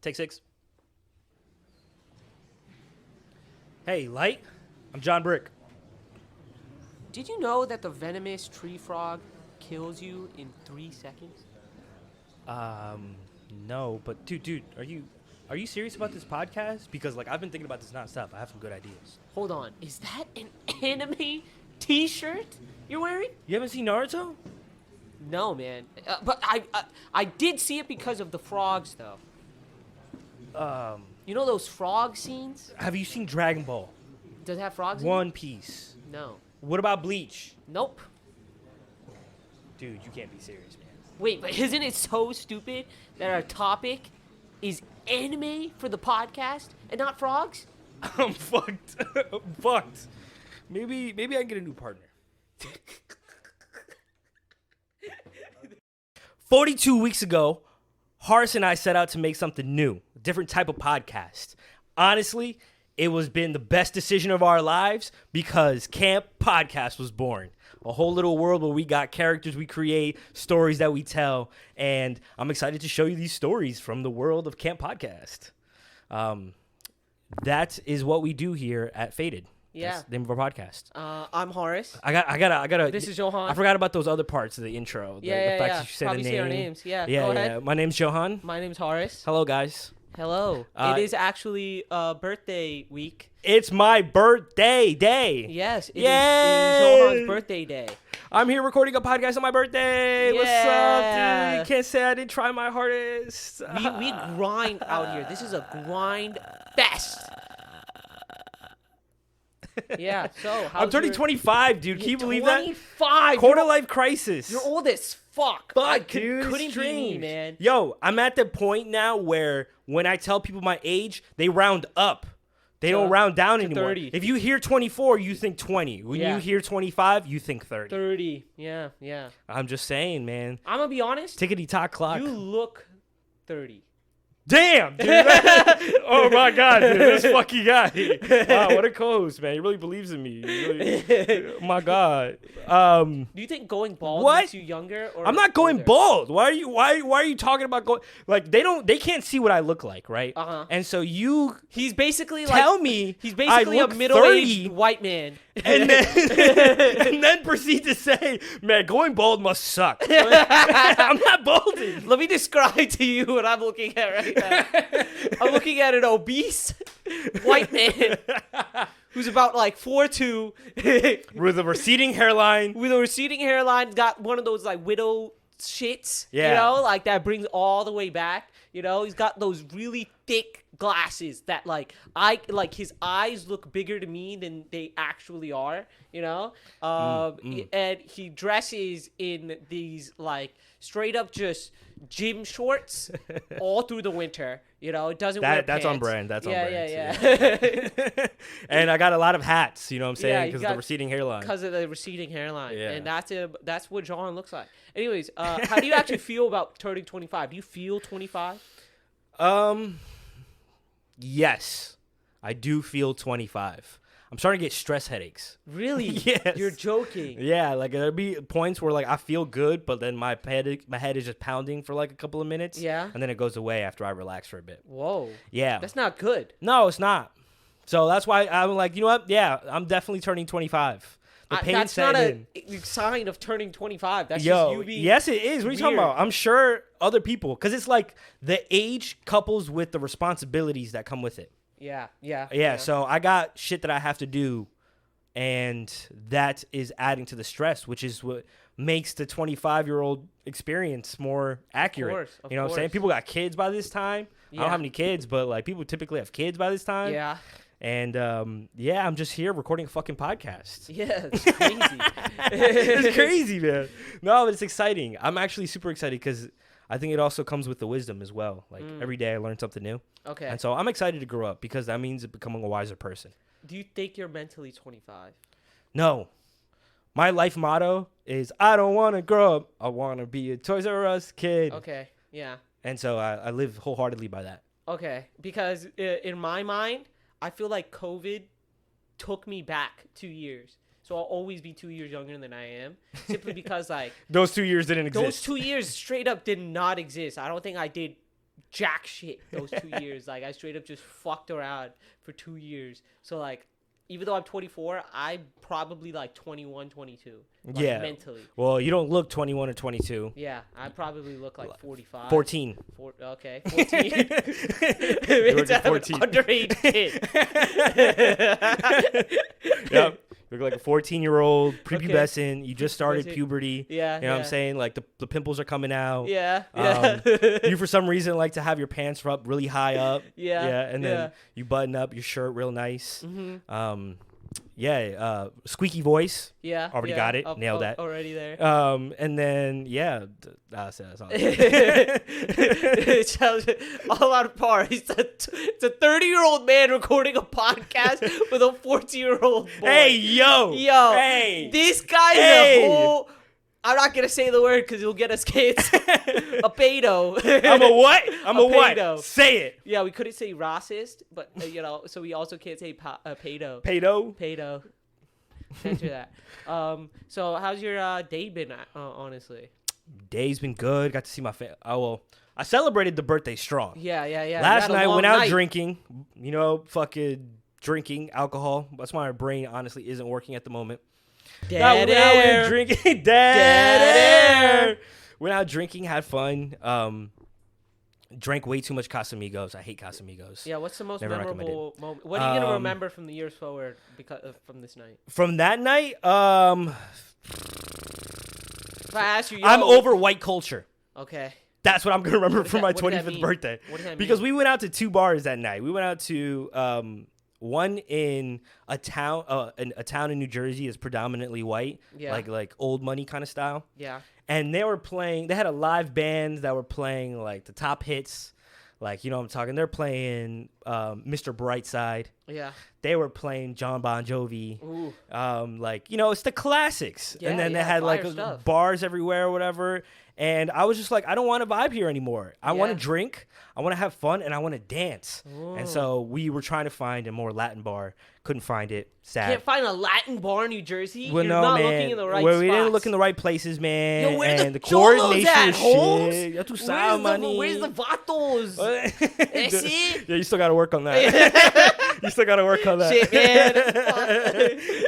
Take 6. Hey, Light. I'm John Brick. Did you know that the venomous tree frog kills you in 3 seconds? No, but dude, are you serious about this podcast? Because like I've been thinking about this nonstop. I have some good ideas. Hold on, is that an anime T-shirt you're wearing? You haven't seen Naruto? No, man. But I did see it because of the frogs, though. You know those frog scenes? Have you seen Dragon Ball? Does it have frogs in One Piece. it? No. What about Bleach? Nope. Dude, you can't be serious, man. Wait, but isn't it so stupid that our topic is anime for the podcast and not frogs? I'm fucked. I'm fucked. Maybe I can get a new partner. 42 weeks ago, Horace and I set out to make something new, a different type of podcast. Honestly, it was been the best decision of our lives because Camp Podcast was born. A whole little world where we got characters we create, stories that we tell, and I'm excited to show you these stories from the world of Camp Podcast. That is what we do here at Faded. Yeah. That's the name of our podcast. I'm Horace. I gotta. This is Johan. I forgot about those other parts of the intro. The fact that you said Probably the say our name. names. Yeah, Yeah, go yeah. ahead. My name's Johan. My name's Horace. Hello, guys. Hello. It is actually birthday week. It's my birthday day. Yes, it is Yay! Johan's birthday day. I'm here recording a podcast on my birthday. What's up, Yeah. dude? Can't say I didn't try my hardest. We grind out here. This is a grind fest. Yeah, so I'm turning 25, dude. Can you believe that? 25. Quarter life crisis. You're old as fuck. Fuck, dude. It's Couldn't be me, strange. man. Yo, I'm at the point now where when I tell people my age, they round up. They don't round down anymore. 30. If you hear 24, you think 20. When Yeah. you hear 25, you think 30. 30. Yeah, yeah. I'm just saying, man. I'm gonna be honest. Tickety tock clock. You look 30. Damn, dude. Oh my god, dude. This fucking guy. Wow, what a co-host, man. He really believes in me. Oh my god. Do you think going bald What? makes you younger? Or I'm not going older? bald. Why are you talking about going like they can't see what I look like, right? Uh-huh. And so you He's basically tell like me he's basically I a look middle-aged 30, white man. and then proceed to say, man, going bald must suck. I'm not balding. Let me describe to you what I'm looking at right now. I'm looking at an obese white man who's about like 4'2", With a receding hairline. with a receding hairline, got one of those like widow shits, Yeah. you know, like that brings all the way back. You know, he's got those really thick glasses that like his eyes look bigger to me than they actually are, you know? And he dresses in these like straight up just gym shorts all through the winter. You know, it doesn't wear That's on pants. brand. That's on yeah, brand. Yeah. And I got a lot of hats, you know what I'm saying? Yeah, you Because of the got- receding hairline. Because of the receding hairline. Yeah. And that's what John looks like. Anyways, how do you actually feel about turning 25? Do you feel 25? Yes. I do feel 25. I'm starting to get stress headaches. Really? Yes. You're joking. Yeah, like there'll be points where like I feel good, but then my head is just pounding for like a couple of minutes. Yeah. And then it goes away after I relax for a bit. Whoa. Yeah. That's not good. No, it's not. So that's why I'm like, you know what? Yeah, I'm definitely turning 25. The pain That's set not in. a sign of turning 25. That's just Yo, you being yes, it is. What are you talking weird. about? I'm sure other people, because it's like the age couples with the responsibilities that come with it. Yeah. Yeah, so I got shit that I have to do, and that is adding to the stress, which is what makes the 25-year-old experience more accurate. Of You know what I'm saying? course. People got kids by this time. I don't Yeah. have any kids, but like people typically have kids by this time. Yeah. And yeah, I'm just here recording a fucking podcast. Yeah, it's crazy. It's crazy, man. No, but it's exciting. I'm actually super excited because I think it also comes with the wisdom as well. Like every day I learn something new. Okay. And so I'm excited to grow up because that means becoming a wiser person. Do you think you're mentally 25? No. My life motto is I don't want to grow up. I want to be a Toys R Us kid. Okay. Yeah. And so I live wholeheartedly by that. Okay. Because in my mind, I feel like COVID took me back 2 years. So I'll always be 2 years younger than I am. Simply because, like, Those 2 years didn't exist. those 2 years straight up did not exist. I don't think I did jack shit those 2 years. Like I straight up just fucked around for 2 years. So like, even though I'm 24, I'm probably like 21, 22. Like, Yeah. mentally. Well, you don't look 21 or 22. Yeah, I probably look like 45. 14. Okay, 14. You look It's at an 14. underage kid. Yep. You look like a 14-year-old, prepubescent. You just started Prepubescent. puberty. Yeah, You know what I'm saying? Like the pimples are coming out. Yeah, You for some reason like to have your pants up really high up. Yeah, And then you button up your shirt real nice. Squeaky voice. Yeah. Already got it. Nailed that. Already there. And then that's all. It sounds all out of par. It's a 30-year-old man recording a podcast with a 14-year-old boy. Hey, yo. Hey. This guy is a whole. I'm not gonna say the word because he'll get us kids. A pedo. I'm a what? I'm a what? pedo. Say it. Yeah, we couldn't say racist, but so we also can't say pedo. Pedo. Pedo. Censor that. So how's your day been? Honestly. Day's been good. Got to see my family. Oh well, I celebrated the birthday strong. Yeah. Last night went out drinking. Fucking drinking alcohol. That's why my brain honestly isn't working at the moment. Dead Went air. out drinking. Dead air. Went out drinking. Had fun. Drank way too much Casamigos. I hate Casamigos. Yeah, what's the most Never memorable moment? What are you gonna remember from the years forward from this night? From that night, If I ask you, I'm over white culture. Okay. That's what I'm gonna remember from my what does that 25th mean? birthday. What does that Because mean? we went out to 2 bars that night. We went out to one in a town in New Jersey is predominantly white, like old money kind of style. Yeah. And they were playing. They had a live band that were playing like the top hits, like you know what I'm talking. They're playing Mr. Brightside. Yeah. They were playing John Bon Jovi. Ooh. It's the classics. Yeah, and then they yeah, had like fire stuff. bars everywhere or whatever. And I was just like, I don't want to vibe here anymore. I want to drink, I want to have fun, and I want to dance. Ooh. And so we were trying to find a more Latin bar. Couldn't find it. Sad. Can't find a Latin bar in New Jersey. Well, You're no, not man. looking in the right We spots. didn't look in the right places, man. Yo, where and the the cholos coordination at, is Holmes? shit. Ya tu sabes, money. Where's the vatos? That's it? Yeah, you still got to work on that. You still got to work on that. Shit,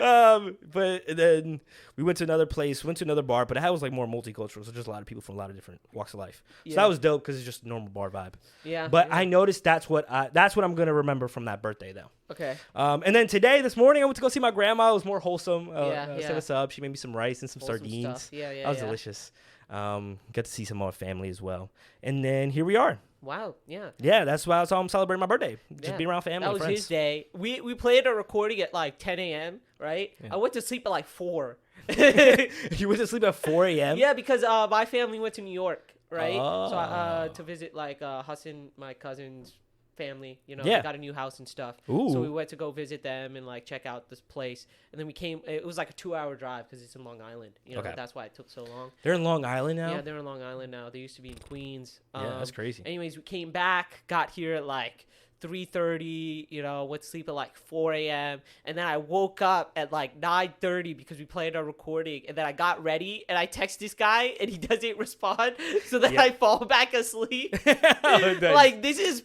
man. But then we went to another place, went to another bar, but it was like more multicultural, so just a lot of people from a lot of different walks of life. So that was dope because it's just a normal bar vibe. Yeah. But I noticed that's what I'm gonna remember from that birthday though. Okay. And then this morning, I went to go see my grandma. It was more wholesome. Yeah. Set us up. She made me some rice and some Wholesome sardines. stuff. Yeah. That was delicious. Got to see some more family as well. And then here we are. Wow. Yeah. Yeah, that's why I'm celebrating my birthday. Just Yeah. be around family That and was friends. his day. We played a recording at like 10 a.m., right? Yeah. I went to sleep at like 4. You went to sleep at 4 a.m.? Yeah, because my family went to New York, right? Oh. So to visit like Hassan, my cousin's family, Yeah. they got a new house and stuff. Ooh. So we went to go visit them and like check out this place. And then we came, it was like a 2-hour drive because it's in Long Island. Okay. That's why it took so long. They're in Long Island now? Yeah, they're in Long Island now. They used to be in Queens. Yeah, that's crazy. Anyways, we came back, got here at like 3:30, went to sleep at like 4 a.m. And then I woke up at like 9:30 because we played our recording. And then I got ready and I text this guy and he doesn't respond. So then I fall back asleep. Nice. Like this is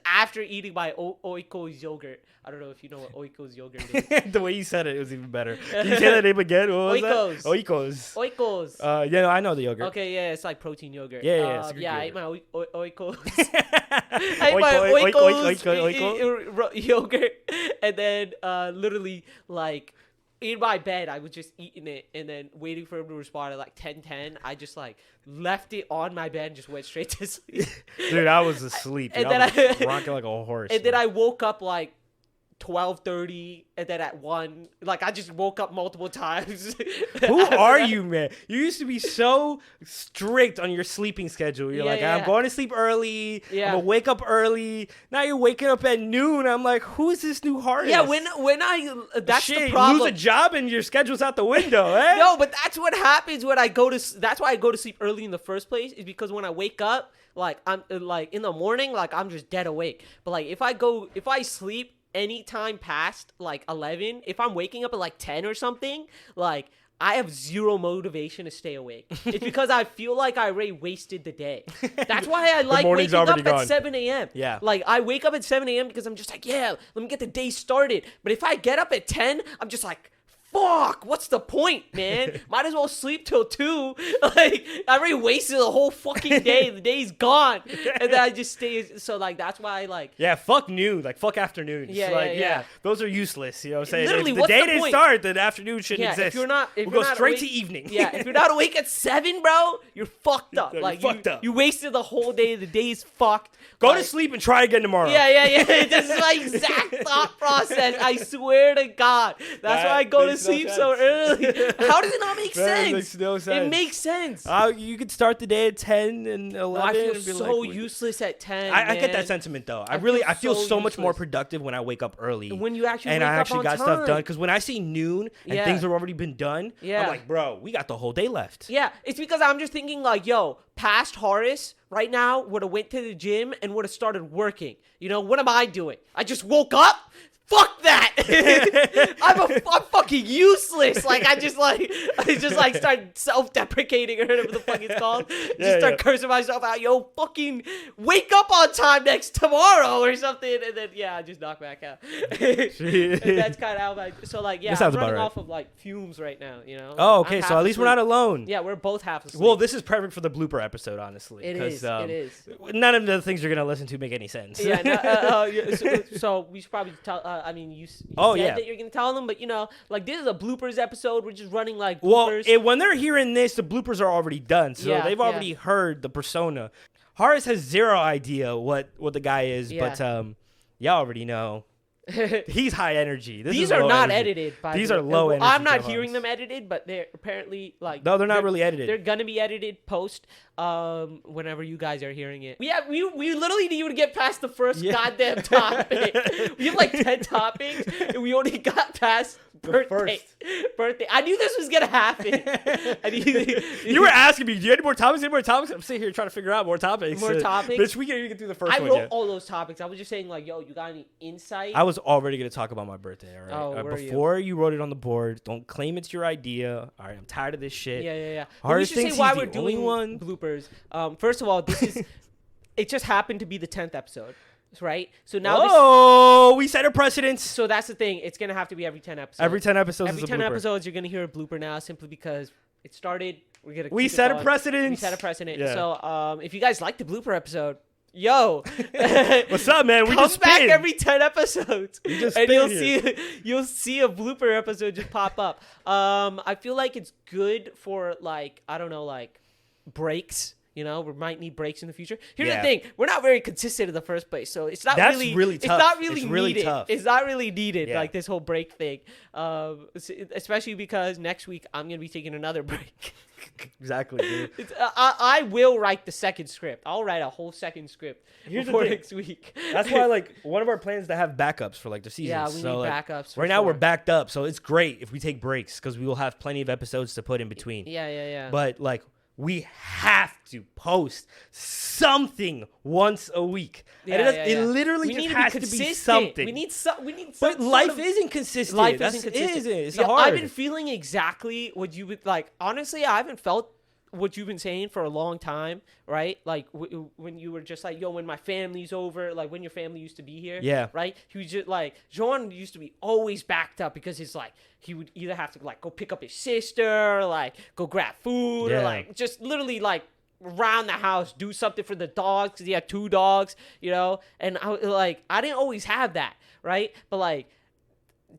after eating my Oiko's yogurt. I don't know if you know what Oiko's yogurt is. The way you said it was even better. Can you say that name again? What was Oikos. that? Oikos. Oiko's. Yeah, no, I know the yogurt. Okay, yeah, it's like protein yogurt. Yeah, it's a Greek I yogurt. ate my Oikos. I ate my Oikos yogurt, and then literally like in my bed, I was just eating it, and then waiting for him to respond at like 10:10. I just like left it on my bed and just went straight to sleep. Dude, I was asleep. And I then was rocking like a horse. And then I woke up like 12:30, and then at 1, like I just woke up multiple times. Who are you, man? You used to be so strict on your sleeping schedule. You're like, I'm going to sleep early. Yeah. I'm gonna wake up early. Now you're waking up at noon. I'm like, who is this new artist? Yeah, when I that's Shit, the problem. You lose a job and your schedule's out the window, eh? No, but that's what happens when I go to. That's why I go to sleep early in the first place. Is because when I wake up, like I'm like in the morning, like I'm just dead awake. But like if I sleep any time past like 11, if I'm waking up at like 10 or something, like I have zero motivation to stay awake. It's because I feel like I already wasted the day. That's why I like morning's waking up already gone. at 7 a.m. Yeah. Like, I wake up at 7 a.m. because I'm just like, yeah, let me get the day started. But if I get up at 10, I'm just like, fuck, what's the point, man? Might as well sleep till 2. Like, I already wasted the whole fucking day. The day's gone. And then I just stay. So, like, that's why I like. Yeah, fuck noon. Like, fuck afternoons. Yeah, like, yeah. Those are useless. You know what I'm saying? Literally, If the what's day the didn't point? start, then afternoon shouldn't Yeah, exist. if you're not, we'll you're go not straight awake, to evening. Yeah, if you're not awake at 7, bro, you're fucked up. You're Like, fucked up. You wasted the whole day. The day's fucked. Go Like, to sleep and try again tomorrow. Yeah. This is my exact thought process. I swear to God. That's why I go to makes no sleep so sense. early. How does it not make That sense? makes no sense. It makes sense. You could start the day at 10 and 11. No, I feel and be so like, useless at 10. I get that man. sentiment though. I feel so so much more useless. productive when I wake up early. When you actually and wake I up actually on got time. stuff done. Because when I see noon and Yeah. things have already been done, Yeah. I'm like, bro, we got the whole day left. Yeah, it's because I'm just thinking like, yo, past Horace right now would have went to the gym and would have started working. You know, what am I doing? I just woke up? Fuck that! I'm fucking useless. Like I just start self-deprecating or whatever the fuck it's called. Just start cursing myself out. Yo, fucking wake up on time next tomorrow or something. And then I just knock back out. And that's kind of how I. So like That I'm sounds running about right. off of like fumes right now. You know. Oh, I'm okay. half So at least we're asleep. not alone. Yeah, we're both half asleep. Well, this is perfect for the blooper episode, honestly. It 'cause, is. It is. None of the things you're gonna listen to make any sense. Yeah. So we should probably tell. I mean, you said that you're gonna tell them, but you know, like this is a bloopers episode. We're just running like bloopers. Well, when they're hearing this, the bloopers are already done, so Yeah, they've already heard the persona. Horace has zero idea what the guy is, Yeah. but y'all already know. He's high energy. This These is are low not energy. edited. By These the are way. low energy. I'm not Johannes. hearing them edited, but they're apparently like. No, they're not really edited. They're gonna be edited post. Whenever you guys are hearing it. We literally need to get past the first goddamn topic. We have like 10 topics, and we only got past birthday. I knew this was gonna happen. You were asking me, do you have any more topics? I'm sitting here trying to figure out more topics. More topics? Bitch, we can't even get through the first I one wrote yet. all those topics. I was just saying, like, yo, you got any insight? I was already going to talk about my birthday, all right? Oh, were you? Before you wrote it on the board, don't claim it's your idea. All right, I'm tired of this shit. Yeah. But we Horace should say thinks why he's we're the only doing one. bloopers. First of all, this is it just happened to be the 10th episode, right? So now we set a precedence. so that's the thing. It's gonna have to be every 10 episodes. Every 10 episodes Every is a 10 blooper. episodes, you're gonna hear a blooper now, simply because it started. We're gonna. We keep it set a going. precedent. We set a precedent. Yeah. So if you guys like the blooper episode, yo, What's up, man? We come just back spitting. every 10 episodes, just and spitting you'll see a blooper episode just pop up. I feel like it's good for like I don't know like breaks. You know, we might need breaks in the future. Here's the thing: we're not very consistent in the first place, so it's not That's really. really It's tough. not really It's really needed. tough. It's not really needed. Yeah. Like this whole break thing, especially because next week I'm gonna be taking another break. Exactly, dude. I will write the second script. I'll write a whole second script Here's the before thing. next week. That's why, like, one of our plans is to have backups for, like, the season. Yeah, we so, need like, backups. For Right now, we're sure. backed up, so it's great if we take breaks because we will have plenty of episodes to put in between. Yeah. But, like, we have to post something once a week. And it literally we just need has to be to be consistent. something. We need some. But life isn't consistent. Life That's, isn't consistent. It's Yeah, hard. I've been feeling exactly what you would like. Honestly, I haven't felt what you've been saying for a long time, right? Like when you were just like, yo, when my family's over, like when your family used to be here, Yeah. right? He was just like, John used to be always backed up because he's like, he would either have to like go pick up his sister, or, like go grab food, or Yeah. like just literally like around the house, do something for the dogs because he had 2 dogs, you know. And I didn't always have that, right? But like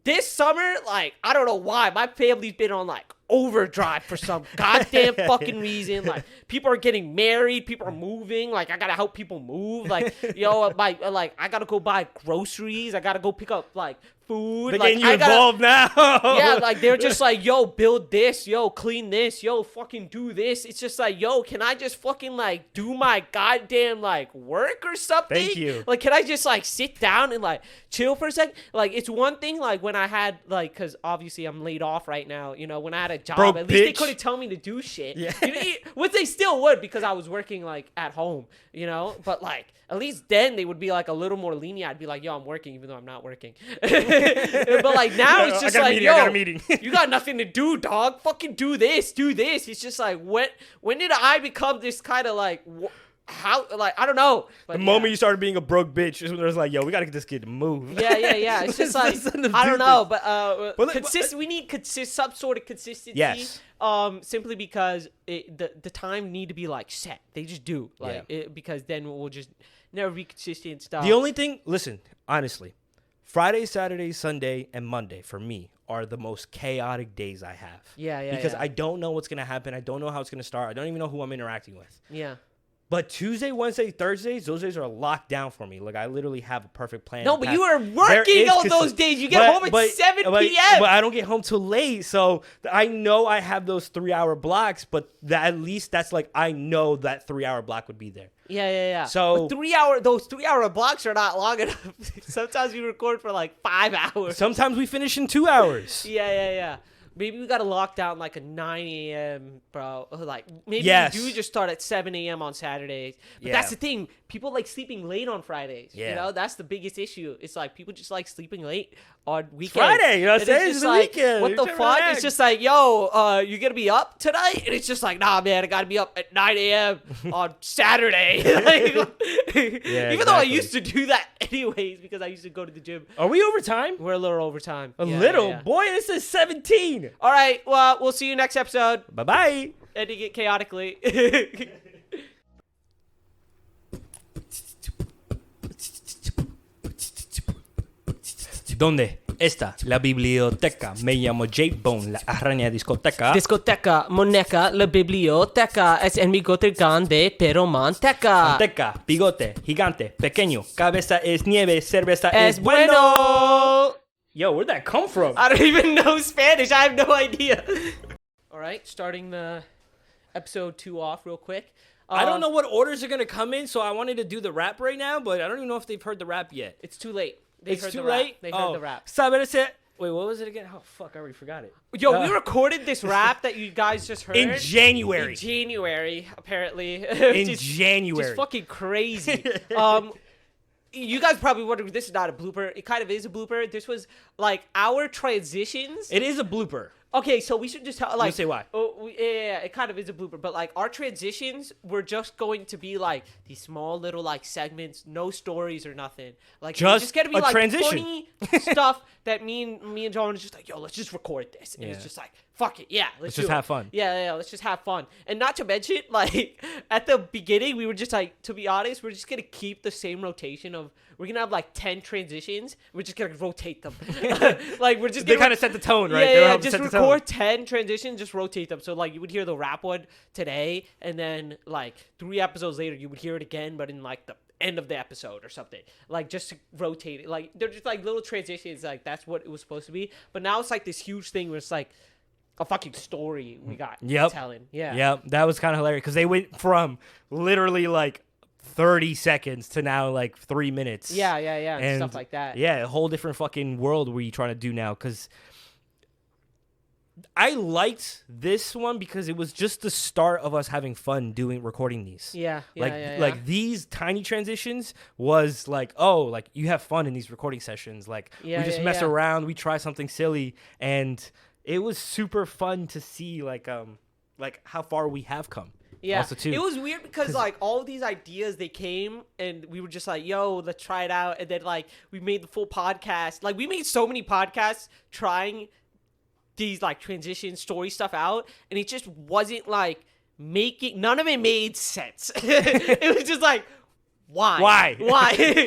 this summer, like I don't know why my family's been on like overdrive for some goddamn fucking reason. Like people are getting married, people are moving. Like I gotta help people move. Like I gotta go buy groceries. I gotta go pick up like food. They're like getting you involved now. Yeah, like they're just like, yo, build this, yo, clean this, yo, fucking do this. It's just like, yo, can I just fucking like do my goddamn like work or something? Thank you. Like, can I just like sit down and like chill for a second? Like, it's one thing like when I had like, cause obviously I'm laid off right now. You know, when I had a job. Broke At least they bitch. couldn't tell me to do shit. Yeah. Which they still would because I was working like at home, you know. But like at least then they would be like a little more lenient. I'd be like, yo, I'm working even though I'm not working. But like now it's just like, yo, I got a meeting. you got nothing to do, dog. Fucking do this, do this. It's just like when did I become this kind of like how like I don't know. But The moment you started being a broke bitch is when it was like, yo, we gotta get this kid to move. Yeah. It's just like I don't know, but we need some sort of consistency. Yes. Simply because the time need to be like set. They just do because then we'll just never be consistent and stuff. The only thing, listen, honestly, Friday, Saturday, Sunday, and Monday for me are the most chaotic days I have. Yeah. Because I don't know what's gonna happen. I don't know how it's gonna start. I don't even know who I'm interacting with. Yeah. But Tuesday, Wednesday, Thursdays, those days are locked down for me. Like, I literally have a perfect plan. No, but you are working on those days. You get home at 7 p.m. But I don't get home till late. So I know I have those 3-hour blocks, but at least that's like, I know that 3-hour block would be there. Yeah. So but those 3-hour blocks are not long enough. Sometimes we record for like 5 hours. Sometimes we finish in 2 hours. Yeah. Maybe we gotta lock down like a 9 a.m., bro. Like maybe Yes. we do just start at 7 a.m. on Saturdays. But that's the thing. People like sleeping late on Fridays. Yeah. You know, that's the biggest issue. It's like people just like sleeping late on weekends. It's Friday, you know what I'm saying? It's It's the like, weekend. what You're the trying to fuck? relax. It's just like, yo, you gonna be up tonight? And it's just like, nah, man, I gotta be up at 9 a.m. on Saturday. Even though I used to do that anyways because I used to go to the gym. Are we overtime? We're a little overtime. A little? Boy, this is 17. All right, well, we'll see you next episode. Bye-bye. Ending it chaotically. ¿Dónde está la biblioteca? Me llamo J-Bone, la araña discoteca. Discoteca, moneca, la biblioteca es en bigote grande, pero manteca. Manteca, bigote, gigante, pequeño, cabeza es nieve, cerveza Es es bueno. Yo, where'd that come from? I don't even know Spanish. I have no idea. All right, starting the episode 2 off real quick. I don't know what orders are going to come in, so I wanted to do the rap right now, but I don't even know if they've heard the rap yet. It's too late. It's too late? They heard the rap. Saberse. Wait, what was it again? Oh, fuck, I already forgot it. Yo, we recorded this rap that you guys just heard. In January. In January, apparently. In January. Just fucking crazy. You guys probably wondering, this is not a blooper. It kind of is a blooper. This was, like, our transitions. It is a blooper. Okay, so we should just tell, like... You say why. Yeah, it kind of is a blooper. But, like, our transitions were just going to be, like, these small little, like, segments, no stories or nothing. Like, Just going to be, a like, transition. funny stuff that me and John was just like, yo, let's just record this. And it's just like, fuck it, yeah, let's just do it. have fun. Yeah, let's just have fun. And not to mention, like, at the beginning, we were just like, to be honest, we're just going to keep the same rotation of... We're going to have, like, 10 transitions. We're just going to rotate them. Like, we're just... They kind of set the tone, right? Yeah, just record 10 transitions, just rotate them. So, like, you would hear the rap one today, and then, like, 3 episodes later, you would hear it again, but in, like, the end of the episode or something. Like, just to rotate it. Like, they're just, like, little transitions. Like, that's what it was supposed to be. But now it's, like, this huge thing where it's, like, a fucking story we got telling. Yeah. Yep, that was kind of hilarious because they went from literally, like, 30 seconds to now like 3 minutes. Yeah, and stuff like that. Yeah, a whole different fucking world where you're trying to do now. Because I liked this one because it was just the start of us having fun recording these. Like these tiny transitions was like, oh, like you have fun in these recording sessions. Like we just mess around, we try something silly, and it was super fun to see like how far we have come. Yeah, also too. It was weird because like all of these ideas, they came and we were just like, yo, let's try it out. And then like we made the full podcast. Like we made so many podcasts trying these like transition story stuff out. And it just wasn't like none of it made sense. It was just like, Why?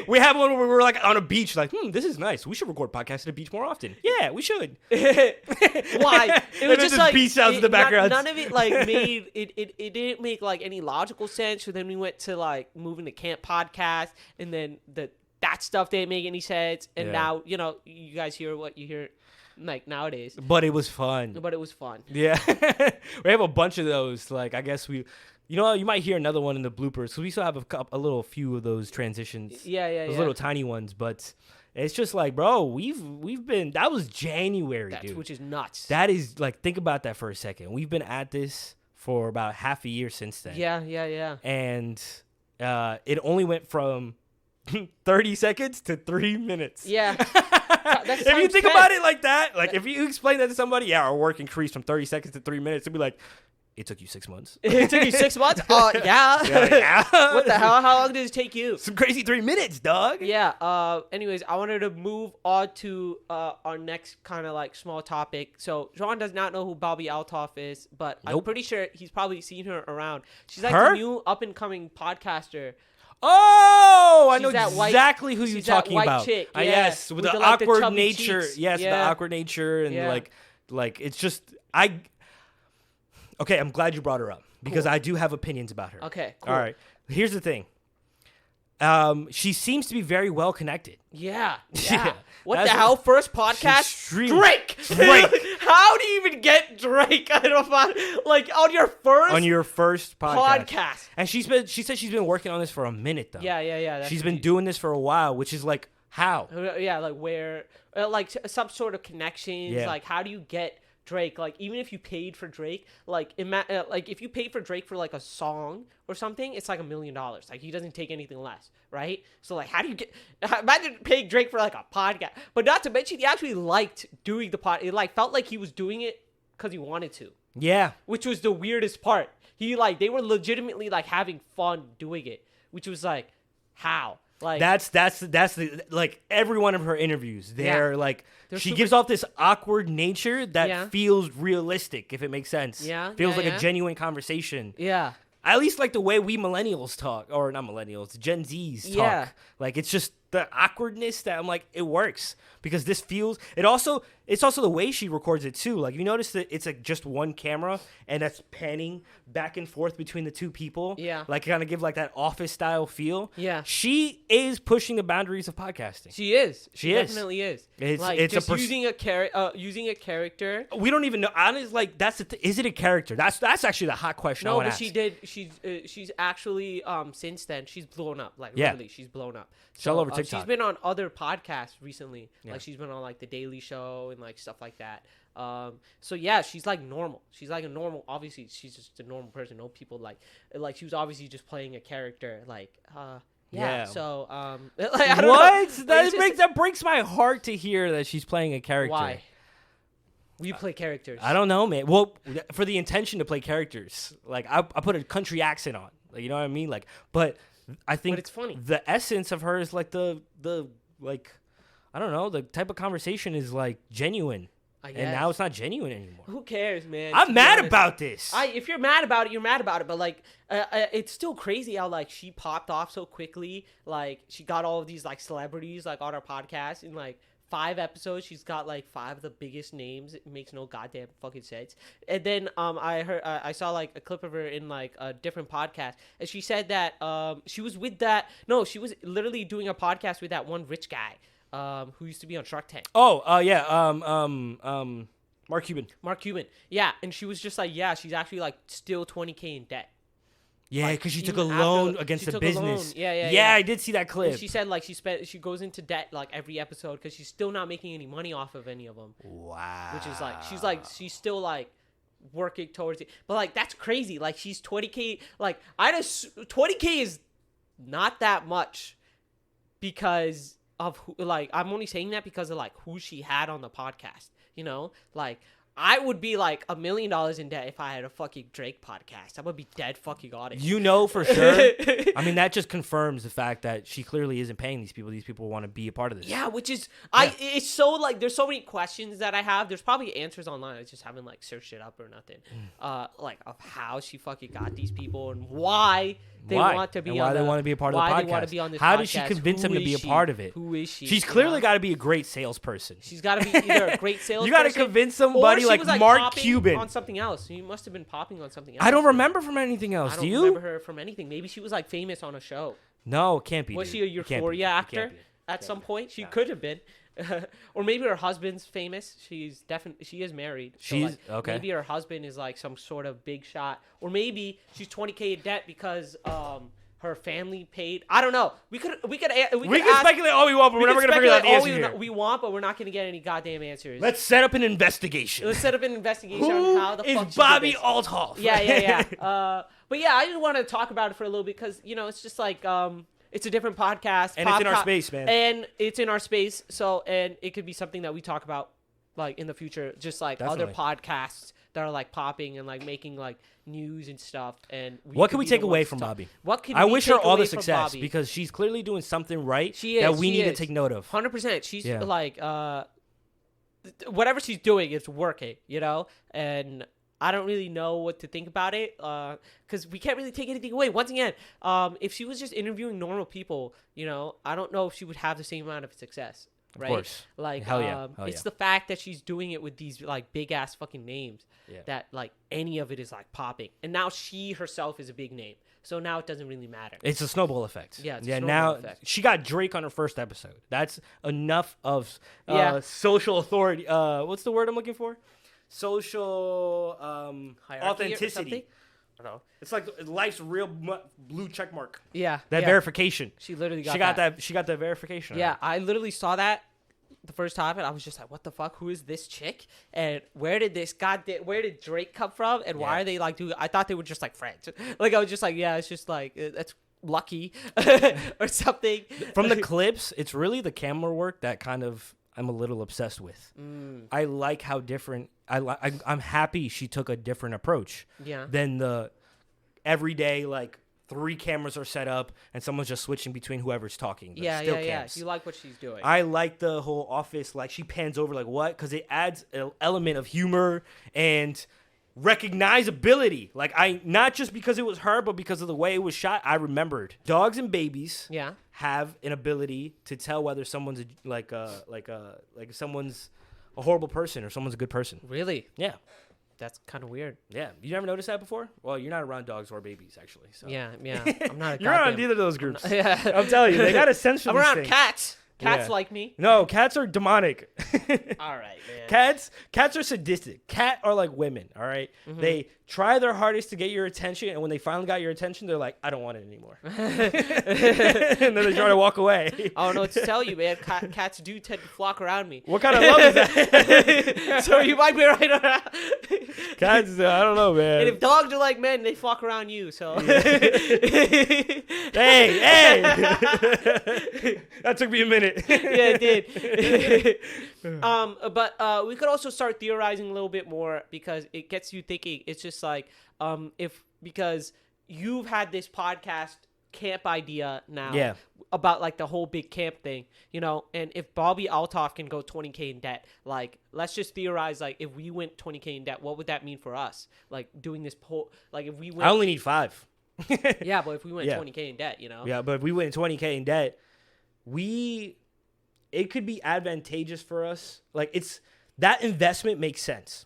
We have one where we're like on a beach, like, this is nice. We should record podcasts at a beach more often. Yeah, we should. Why? It was just like beach sounds in the background. None of it like made it didn't make like any logical sense. So then we went to like moving to camp podcast, and then that stuff didn't make any sense. And now you guys hear what you hear like nowadays. But it was fun. But it was fun. Yeah. We have a bunch of those. Like I guess You know, you might hear another one in the bloopers because we still have a little few of those transitions. Yeah. Those little tiny ones, but it's just like, bro, we've been. That was January, dude. Which is nuts. That is like, think about that for a second. We've been at this for about half a year since then. Yeah. And it only went from 30 seconds to 3 minutes. Yeah. If you think about it like that, like if you explain that to somebody, yeah, our work increased from 30 seconds to 3 minutes, it'd be like, it took you 6 months. It took you 6 months? Yeah. What the hell? How long did it take you? Some crazy 3 minutes, dog. Yeah. Anyways, I wanted to move on to our next kind of like small topic. So John does not know who Bobby Altoff is, but I'm pretty sure he's probably seen her around. She's like the new up and coming podcaster. Oh, I know white, exactly who you're talking white about. Chick, yeah. Yes, with the like, awkward the nature. cheeks. Yes, the awkward nature and like it's just Okay, I'm glad you brought her up because I do have opinions about her. Okay, cool. All right. Here's the thing. She seems to be very well connected. Yeah. Yeah. What the hell? First podcast? Drake. How do you even get Drake? I don't know. Like on your first podcast. And she said she's been working on this for a minute though. Yeah. She's been doing this for a while, which is like how? Yeah, like where like some sort of connections. Yeah. Like how do you get Drake? Like even if you paid for Drake, like like if you paid for Drake for like a song or something, it's like $1 million. Like he doesn't take anything less, right? So like how do you get? Imagine paying Drake for like a podcast, but not to mention he actually liked doing the pod. It like felt like he was doing it because he wanted to. Yeah, which was the weirdest part. They were legitimately like having fun doing it, which was like how. Like that's the like every one of her interviews. She gives off this awkward nature that feels realistic, if it makes sense. Feels like a genuine conversation. Yeah. At least like the way we millennials talk, or not millennials, Gen Zs talk. Yeah. Like it's just the awkwardness that I'm like, it works because this feels. It's also the way she records it too. Like you notice that it's like just one camera and that's panning back and forth between the two people. Yeah. Like kind of give like that office style feel. Yeah. She is pushing the boundaries of podcasting. She is. She definitely is. It's just using a character. We don't even know. Honestly, like is it a character? That's actually the hot question. No, I but ask. she did. She's actually since then she's blown up. Like literally, she's blown up. She's all over TikTok. She's been on other podcasts recently. Yeah. Like she's been on like The Daily Show and like stuff like that. So yeah, she's like normal. She's like a normal. Obviously, she's just a normal person. No people like she was obviously just playing a character. Like yeah. So like, I don't know. That breaks my heart to hear that she's playing a character. Why? You play characters. I don't know, man. Well, for the intention to play characters, like I put a country accent on. Like, you know what I mean? Like, but I think it's funny. The essence of her is like the like I don't know, the type of conversation is like genuine. And now it's not genuine anymore. Who cares, man? I'm mad about this. If you're mad about it, you're mad about it. But like, it's still crazy how like she popped off so quickly. Like she got all of these like celebrities like on her podcast in like 5 episodes. She's got like 5 of the biggest names. It makes no goddamn fucking sense. And then I saw like a clip of her in like a different podcast, and she said that she was literally doing a podcast with that one rich guy. Who used to be on Shark Tank. Mark Cuban. Mark Cuban. Yeah, and she was just like, she's actually like still $20K in debt. Yeah, because she took a loan against the business. Yeah, I did see that clip. And she said like she goes into debt like every episode because she's still not making any money off of any of them. Wow. Which is she's still like working towards it. But like that's crazy. Like she's 20K. Like 20K is not that much because of who, like I'm only saying that because of like who she had on the podcast, you know, like I would be like $1 million in debt if I had a fucking Drake podcast. I would be dead fucking on it. You know for sure. I mean, that just confirms the fact that she clearly isn't paying these people. These people want to be a part of this. Yeah, which is it's so like there's so many questions that I have. There's probably answers online. I just haven't like searched it up or nothing. Like of how she fucking got these people and why they want to be on why they want to be a part of the podcast. Why they want to be on this podcast. How did she convince them to be a part of it? Who is she? She's clearly got to be a great salesperson. She's got to be either a great salesperson. You got to convince somebody like Mark Cuban on something else. She must have been popping on something else. I don't remember from anything else. Do you? I don't remember her from anything. Maybe she was like famous on a show. No, it can't be. Was she a Euphoria actor? at some point. She could have been. Or maybe her husband's famous. She is married. So Okay. Maybe her husband is like some sort of big shot. Or maybe she's 20K in debt because her family paid. I don't know. We can speculate all we want, but we're never gonna figure out the answer here. We want, but we're not gonna get any goddamn answers. Let's set up an investigation. On how the fuck is Bobby Althoff? Yeah. But yeah, I just want to talk about it for a little bit because it's just like it's a different podcast, and it's in our space, man. And it's in our space, and it could be something that we talk about like in the future, just like other podcasts that are like popping and like making like news and stuff. And what can we take away from Bobby? I wish her all the success because she's clearly doing something right that we need to take note of. 100%. She's like whatever she's doing is working, and I don't really know what to think about it because we can't really take anything away. Once again, if she was just interviewing normal people, I don't know if she would have the same amount of success. Right? Of course. Like, Hell yeah. It's the fact that she's doing it with these like big ass fucking names that like any of it is like popping. And now she herself is a big name. So now it doesn't really matter. It's a snowball effect. Yeah, it's a snowball effect. She got Drake on her first episode. That's enough of social authority. What's the word I'm looking for? Social authenticity. I don't know. It's like life's real blue check mark. Yeah. That verification. She literally got that. She got that verification. Yeah, I literally saw that the first time and I was just like, what the fuck? Who is this chick? And where did Drake come from? And why are they like doing? I thought they were just like friends. Like I was just like, yeah, it's just like that's lucky or something. From the clips, it's really the camera work that kind of I'm a little obsessed with. I like how different. I'm happy she took a different approach. Than the everyday like 3 cameras are set up and someone's just switching between whoever's talking. Yeah. You like what she's doing. I like the whole office. Like she pans over like what? Because it adds an element of humor and recognizability. Like not just because it was her, but because of the way it was shot. I remembered dogs and babies. Have an ability to tell whether someone's someone's a horrible person or someone's a good person. Really? Yeah. That's kind of weird. Yeah. You never noticed that before? Well, you're not around dogs or babies, actually. So. Yeah. I'm not a You're not on either of those groups. I'm telling you, they got a sense for I'm these around things. cats. Cats like me. No, cats are demonic. All right, man. Cats are sadistic. Cat are like women, all right? Mm-hmm. They try their hardest to get your attention, and when they finally got your attention, they're like, I don't want it anymore. And then they try to walk away. I don't know what to tell you, man. Cats do tend to flock around me. What kind of love is that? So you might be right on that. Cats, I don't know, man. And if dogs are like men, they flock around you, so. Hey. That took me a minute. Yeah, it did. But we could also start theorizing a little bit more because it gets you thinking. It's just like because you've had this podcast camp idea now about like the whole big camp thing, and if Bobby Althoff can go 20K in debt, like let's just theorize, like if we went 20K in debt, what would that mean for us? Like doing this whole, like if we went, I only need 5. Yeah, but if we went 20K in debt, Yeah, but if we went 20K in debt, it could be advantageous for us. Like that investment makes sense.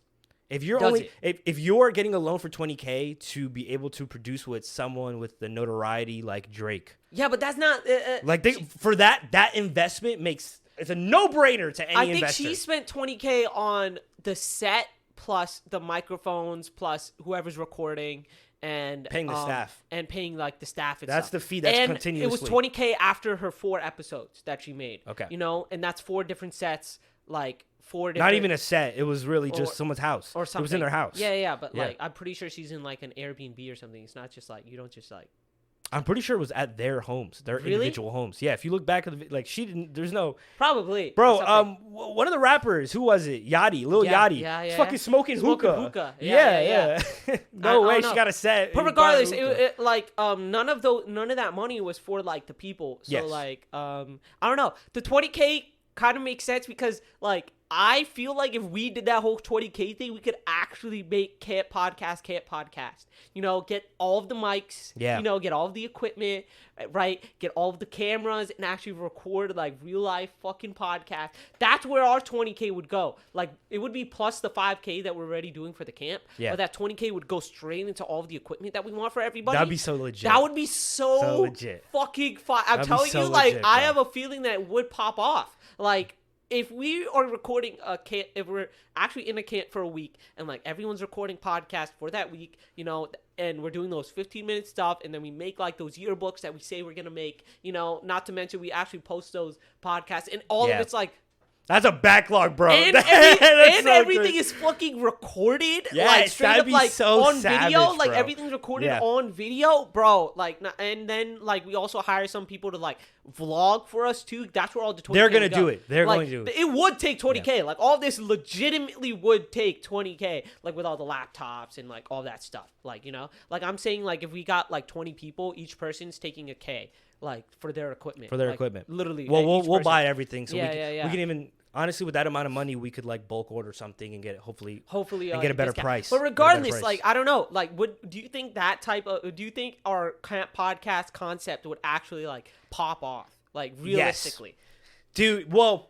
If you're if you're getting a loan for 20K to be able to produce with someone with the notoriety like Drake. Yeah, but that's not for that investment it's a no-brainer to any investor. I think she spent 20K on the set plus the microphones plus whoever's recording and paying the staff and paying like the staff itself. That's the fee that's and continuously. It was 20K after her 4 episodes that she made. Okay. And that's 4 different sets, like 4 different. Not even a set. It was really just someone's house. Or something. It was in their house. Yeah. But like, I'm pretty sure she's in like an Airbnb or something. It's not just like you don't just like. I'm pretty sure it was at their homes, their individual homes. Yeah, if you look back at the she didn't. There's no probably bro. One of the rappers, who was it? Yachty, Lil Yachty. Yeah. He's fucking smoking hookah. Yeah. No way, she got a set. But regardless, none of that money was for like the people. So like I don't know. The 20K kind of makes sense because like I feel like if we did that whole 20K thing, we could actually make Can't Podcast. You know, get all of the mics. Yeah. You know, get all of the equipment, right? Get all of the cameras and actually record like real life fucking podcast. That's where our 20K would go. Like it would be plus the 5K that we're already doing for the camp. Yeah. But that 20K would go straight into all of the equipment that we want for everybody. That'd be so legit. That would be so legit. fucking fun. I'm That'd be telling so you, like, legit, I bro. have a feeling that it would pop off. Like, if we are recording a camp, if we're actually in a camp for a week and like everyone's recording podcasts for that week, you know, and we're doing those 15-minute stuff, and then we make like those yearbooks that we say we're gonna make, you know, not to mention we actually post those podcasts, and all of it's like. That's a backlog, bro. And, That's so everything good. is fucking recorded, Yes, like straight that'd up, be like so on savage, video, like bro. everything's recorded Yeah. on video, bro. Like, and then like we also hire some people to like vlog for us too. That's where all the 20K They're gonna would do go. it. They're Like, going to do it. It would take 20K. Like all this legitimately would take 20K. Like with all the laptops and like all that stuff. Like, you know, like I'm saying, like if we got like 20 people, each person's taking a K, like for their equipment. For their Like, equipment. literally. Well, each we'll person. buy everything. So Yeah. we can even, honestly, with that amount of money, we could like bulk order something and get it, hopefully and get a better discount. price. But Get a better regardless, price. like I don't know, like do you think that type of do you think our camp podcast concept would actually like pop off, like realistically? Dude, well,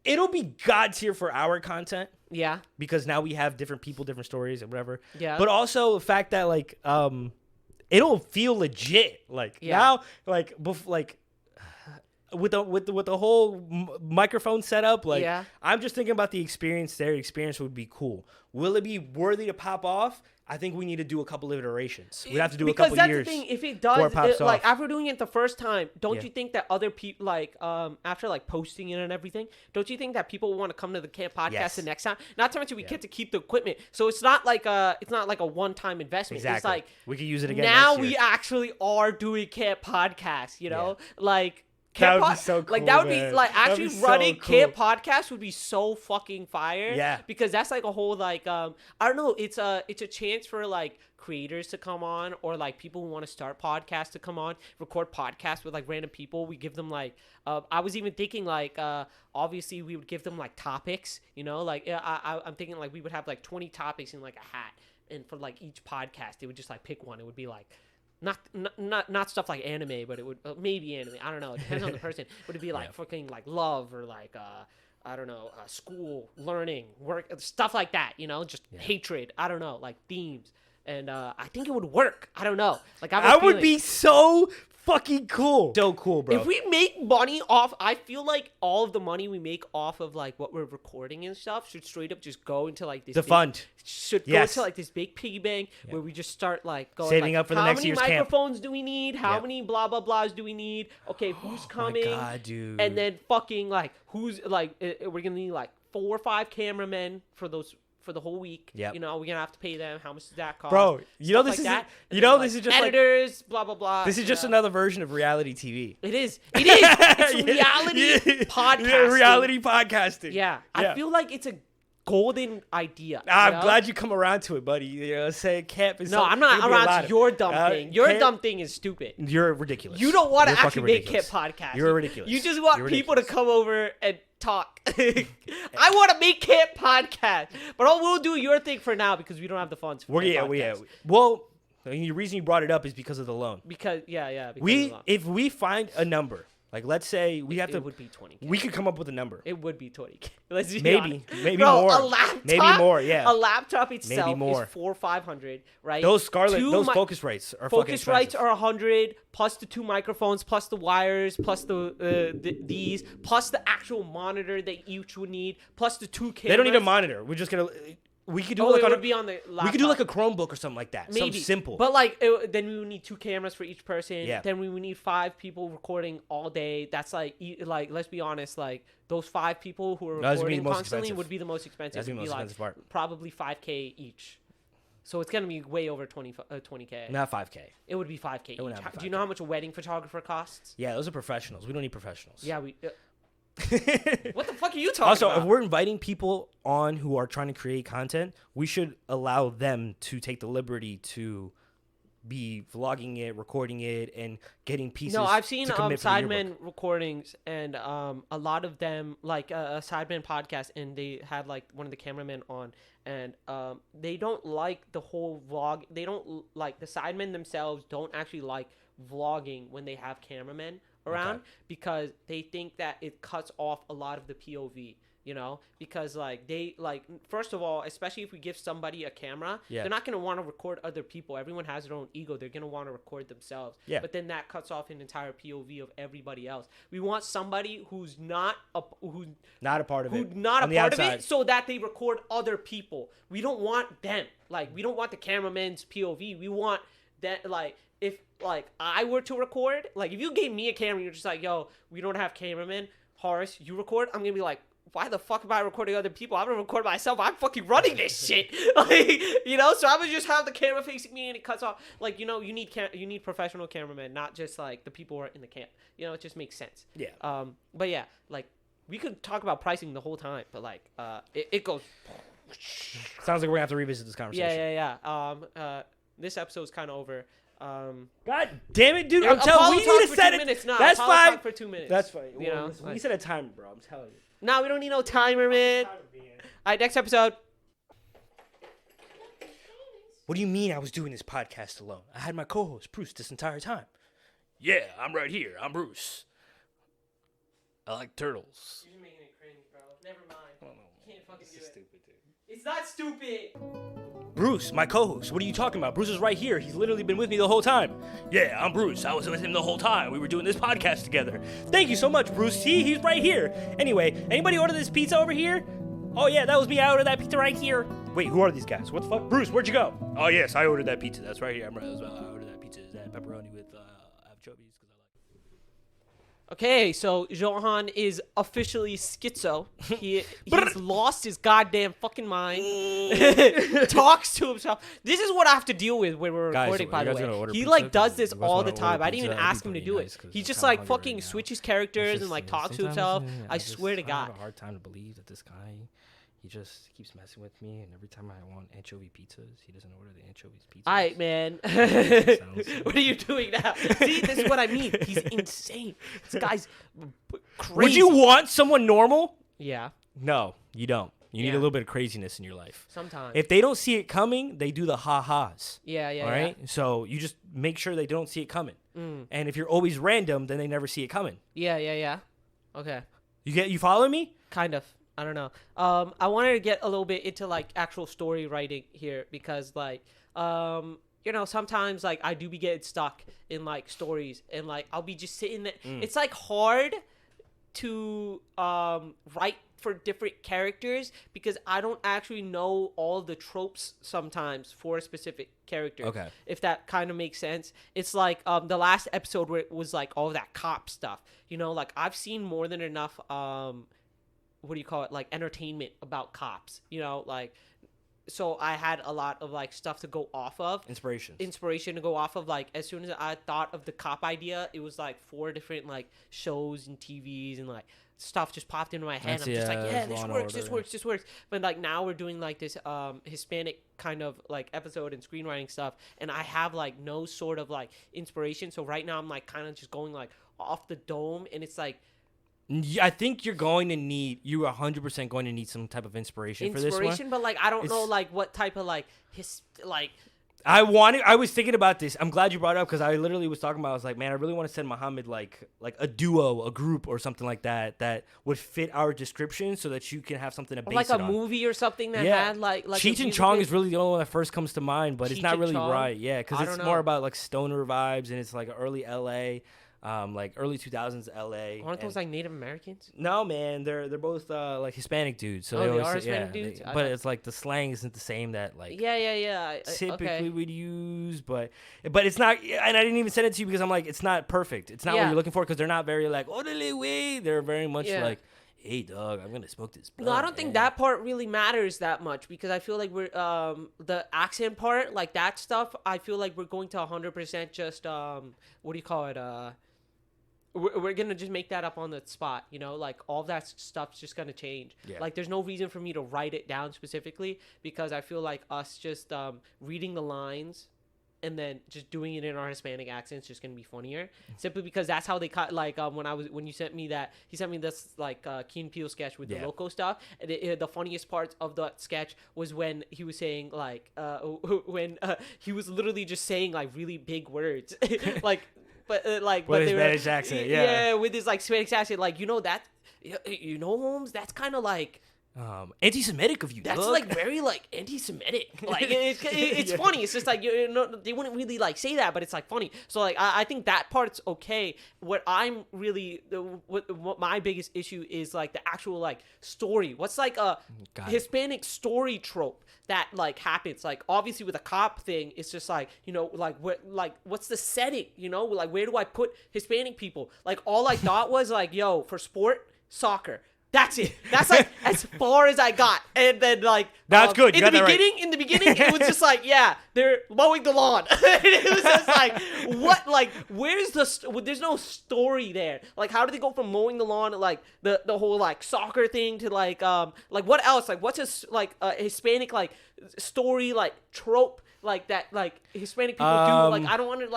it'll be God tier for our content Yeah. because now we have different people, different stories, and whatever. Yeah. But also the fact that like it'll feel legit. Like now, like with the whole microphone setup, like I'm just thinking about the experience. Their experience would be cool. Will it be worthy to pop off? I think we need to do a couple of iterations. We'd have to do a couple because years. that's the thing. If it before does, it pops like off. after doing it the first time, don't Yeah. you think that other people, like after like posting it and everything, don't you think that people want to come to the camp podcast Yes. the next time? Not to mention we get to keep the equipment, so it's not like a one-time investment. Exactly. It's like We could use it again now next year. we actually are doing camp podcasts. You know, like. That would be Camp so like that would cool, be man. like That'd be actually so running cool. camp podcast would be so fucking fire. Yeah. Because that's like a whole like I don't know, it's a chance for like creators to come on, or like people who want to start podcasts to come on, record podcasts with like random people. We give them like I was even thinking like obviously we would give them like topics, you know, like I'm thinking like we would have like 20 topics in like a hat, and for like each podcast they would just like pick one. It would be like not stuff like anime, but it would maybe anime. I don't know. It depends on the person. Would it be like fucking like love, or like I don't know, school, learning, work, stuff like that? You know, just hatred. I don't know, like themes. And I think it would work. I don't know. Like I would be so fucking cool. So cool, bro. If we make money off, I feel like all of the money we make off of like what we're recording and stuff should straight up just go into like this fund. Should go into like this big piggy bank where we just start like going saving like, up for the next year's How many camp. microphones do we need? How many blah blah blahs do we need? Okay, who's coming? God, dude. And then fucking like who's like we're gonna need like 4 or 5 cameramen for those. For the whole week, Yep. you know, we're gonna have to pay them. How much does that cost? Bro, you know Stuff this like is that. And you then, know like, this is just like editors, blah blah blah. this is just another version of reality TV. It is. It is. It's reality podcasting. Yeah, reality podcasting. Yeah. I feel like it's a golden idea. I'm you know? glad you come around to it, buddy. You know, say camp is. No, I'm not around to your dumb thing. Your camp- dumb thing is stupid. You're ridiculous. You don't want to You're actually fucking make ridiculous. camp podcasts. You're ridiculous. You just want You're people to ridiculous. come over and talk. I want to make camp podcast, but we'll do your thing for now because we don't have the funds. For camp podcasts. Well, the reason you brought it up is because of the loan. Because because If we find a number, like let's say we have to, it would be 20K. we could come up with a number. It would be 20K. Let's be Maybe, honest. maybe Bro, more. A laptop, Maybe more, yeah. A laptop itself more. is 400 or 500, right? Those Two those mi- focus rates are fucking Focus rights expensive. are 100 plus the 2 microphones plus the wires plus these plus the actual monitor that each would need plus the 2 cameras. They don't need a monitor. We're just gonna. We could do Oh, like it on would a, be on the laptop. we could do like a Chromebook or something like that. Maybe Something simple. But like then we would need 2 cameras for each person. Yeah. Then we would need 5 people recording all day. That's like let's be honest, like those 5 people who are That's gonna be recording the most constantly expensive. would be the most expensive. That's gonna be the most It'd expensive part. Probably 5K each. So it's gonna be way over 20K. Not 5K. It would be 5K would each. not be Do you know how much a wedding photographer costs? Yeah, those are professionals. We don't need professionals. Yeah, we. What the fuck are you talking Also, about? if we're inviting people on who are trying to create content, we should allow them to take the liberty to be vlogging it, recording it, and getting pieces. No, I've seen to commit for the yearbook. Sidemen recordings, and a lot of them, like a Sidemen podcast, and they had like one of the cameramen on, and they don't like the whole vlog. They don't like the Sidemen themselves. Don't actually like vlogging when they have cameramen around because they think that it cuts off a lot of the POV. You know, because like they like, first of all, especially if we give somebody a camera, they're not going to want to record other people. Everyone has their own ego. They're going to want to record themselves. Yeah. But then that cuts off an entire POV of everybody else. We want somebody who's not a part of it so that they record other people. We don't want them. Like, we don't want the cameraman's POV. We want that, like, if like I were to record, like if you gave me a camera, you're just like, yo, we don't have cameraman. Horace, you record. I'm going to be like, why the fuck am I recording other people? I'm gonna record myself. I'm fucking running this shit. Like, you know, so I would just have the camera facing me and it cuts off. Like, you know, you need professional cameramen, not just like the people who are in the camp. You know, it just makes sense. Yeah. But yeah, like we could talk about pricing the whole time, but like it goes. Sounds like we're gonna have to revisit this conversation. Yeah. This episode's kind of over. God damn it, dude! I'm telling you, we need to set it. That's fine. For 2 minutes. That's fine. You know, we set a timer, bro. I'm telling you. No, we don't need no timer, man. All right, next episode. What do you mean I was doing this podcast alone? I had my co-host, Bruce, this entire time. Yeah, I'm right here. I'm Bruce. I like turtles. You're making it cringe, bro. Never mind. You can't fucking do it. Stupid, dude. It's not stupid. Bruce, my co-host. What are you talking about? Bruce is right here. He's literally been with me the whole time. Yeah, I'm Bruce. I was with him the whole time. We were doing this podcast together. Thank you so much, Bruce. See, he's right here. Anyway, anybody order this pizza over here? Oh, yeah, that was me. I ordered that pizza right here. Wait, who are these guys? What the fuck? Bruce, where'd you go? Oh, yes, I ordered that pizza. That's right here. I'm right as well. I ordered that pizza. Is that pepperoni with anchovies? Okay, so Johan is officially schizo. He's lost his goddamn fucking mind. Talks to himself. This is what I have to deal with when we're recording, by the way. He like does this all the time. I didn't even ask him to do it. He just like fucking switches characters and like talks to himself. I swear to God. I have a hard time to believe that this guy, he just keeps messing with me, and every time I want anchovy pizzas, he doesn't order the anchovies pizzas. All right, man. What are you doing now? See, this is what I mean. He's insane. This guy's crazy. Would you want someone normal? Yeah. No, you don't. You need a little bit of craziness in your life. Sometimes. If they don't see it coming, they do the ha-has. Yeah. All right? Yeah. So you just make sure they don't see it coming. And if you're always random, then they never see it coming. Yeah. Okay. You follow me? Kind of. I don't know. I wanted to get a little bit into like actual story writing here because like, you know, sometimes like I do be getting stuck in like stories and like I'll be just sitting there. It's like hard to write for different characters because I don't actually know all the tropes sometimes for a specific character. Okay. If that kind of makes sense. It's like the last episode where it was like all that cop stuff. You know, like I've seen more than enough what do you call it? Like entertainment about cops, you know, like, so I had a lot of like stuff to go off of. Inspiration to go off of. Like as soon as I thought of the cop idea, it was like 4 different like shows and TVs and like stuff just popped into my head. I'm just like, yeah, this works. But like now we're doing like this Hispanic kind of like episode and screenwriting stuff. And I have like no sort of like inspiration. So right now I'm like kind of just going like off the dome and it's like, I think you're 100% going to need some type of inspiration for this one. But like I don't know like what type of like I was thinking about this. I'm glad you brought it up because I literally was talking about. I was like, man, I really want to send Muhammad like a duo, a group, or something like that would fit our description, so that you can have something to base like it a on. Movie or something that had like Cheech and Chong is really the only one that first comes to mind, but it's not really right. Yeah, because it's more about like stoner vibes and it's like early LA. Like early 2000s LA. Aren't those like Native Americans? No, man, they're both like Hispanic dudes. So they are Hispanic dudes. But it's like the slang isn't the same that like typically we'd use, but it's not. And I didn't even send it to you because I'm like, it's not perfect. It's not what you're looking for because they're not very like orderly way. They're very much like, hey dog, I'm gonna smoke this blunt. No, I don't think that part really matters that much because I feel like we're the accent part, like that stuff. I feel like we're going to 100% just what do you call it? We're going to just make that up on the spot, you know, like all that stuff's just going to change. Yeah. Like there's no reason for me to write it down specifically because I feel like us just reading the lines and then just doing it in our Hispanic accent is just gonna be funnier. Simply because that's how they cut. Like when you sent me that, he sent me this like Key and Peele sketch with the loco stuff. And the funniest part of that sketch was when he was saying like when he was literally just saying like really big words, like. But with his Spanish accent, yeah, with his like Spanish accent, like Holmes, that's kind of like anti-Semitic of you. That's look. like very like anti-Semitic. Like it's funny. It's just like they wouldn't really like say that, but it's like funny. So like I think that part's okay. What I'm really what my biggest issue is like the actual like story. What's like a Hispanic story trope that like happens? Like obviously with a cop thing, it's just like like what's the setting? Like where do I put Hispanic people? Like all I thought was like for sport, soccer. That's it. That's like as far as I got. And then like that's good. In the beginning, it was just like, they're mowing the lawn. It was just like, what? Like, where's there's no story there. Like, how do they go from mowing the lawn to like the whole like soccer thing to like what else? Like, what's a Hispanic like story like trope? Like that, like Hispanic people do. Like I don't want to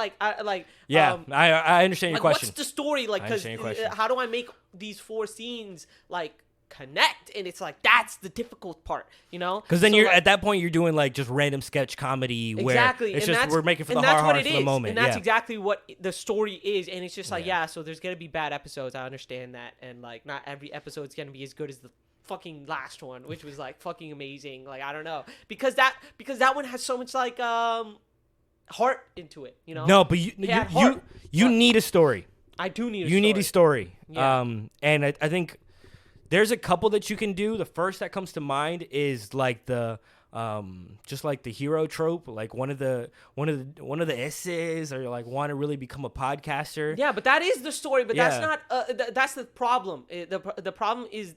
I understand your question. What's the story? Like, because how do I make these 4 scenes like connect? And it's like that's the difficult part, Because then at that point you're doing like just random sketch comedy where exactly. it's just we're making for the hard for the moment. And that's exactly what the story is. And it's just like so there's gonna be bad episodes. I understand that, and like not every episode's gonna be as good as the fucking last one, which was like fucking amazing. Like I don't know, because that one has so much like heart into it, No, but you need a story. I do need a story. Yeah. And I think there's a couple that you can do. The first that comes to mind is like the just like the hero trope, like one of the essays, or like want to really become a podcaster. Yeah, but that is the story. But that's not. That's the problem. The problem is.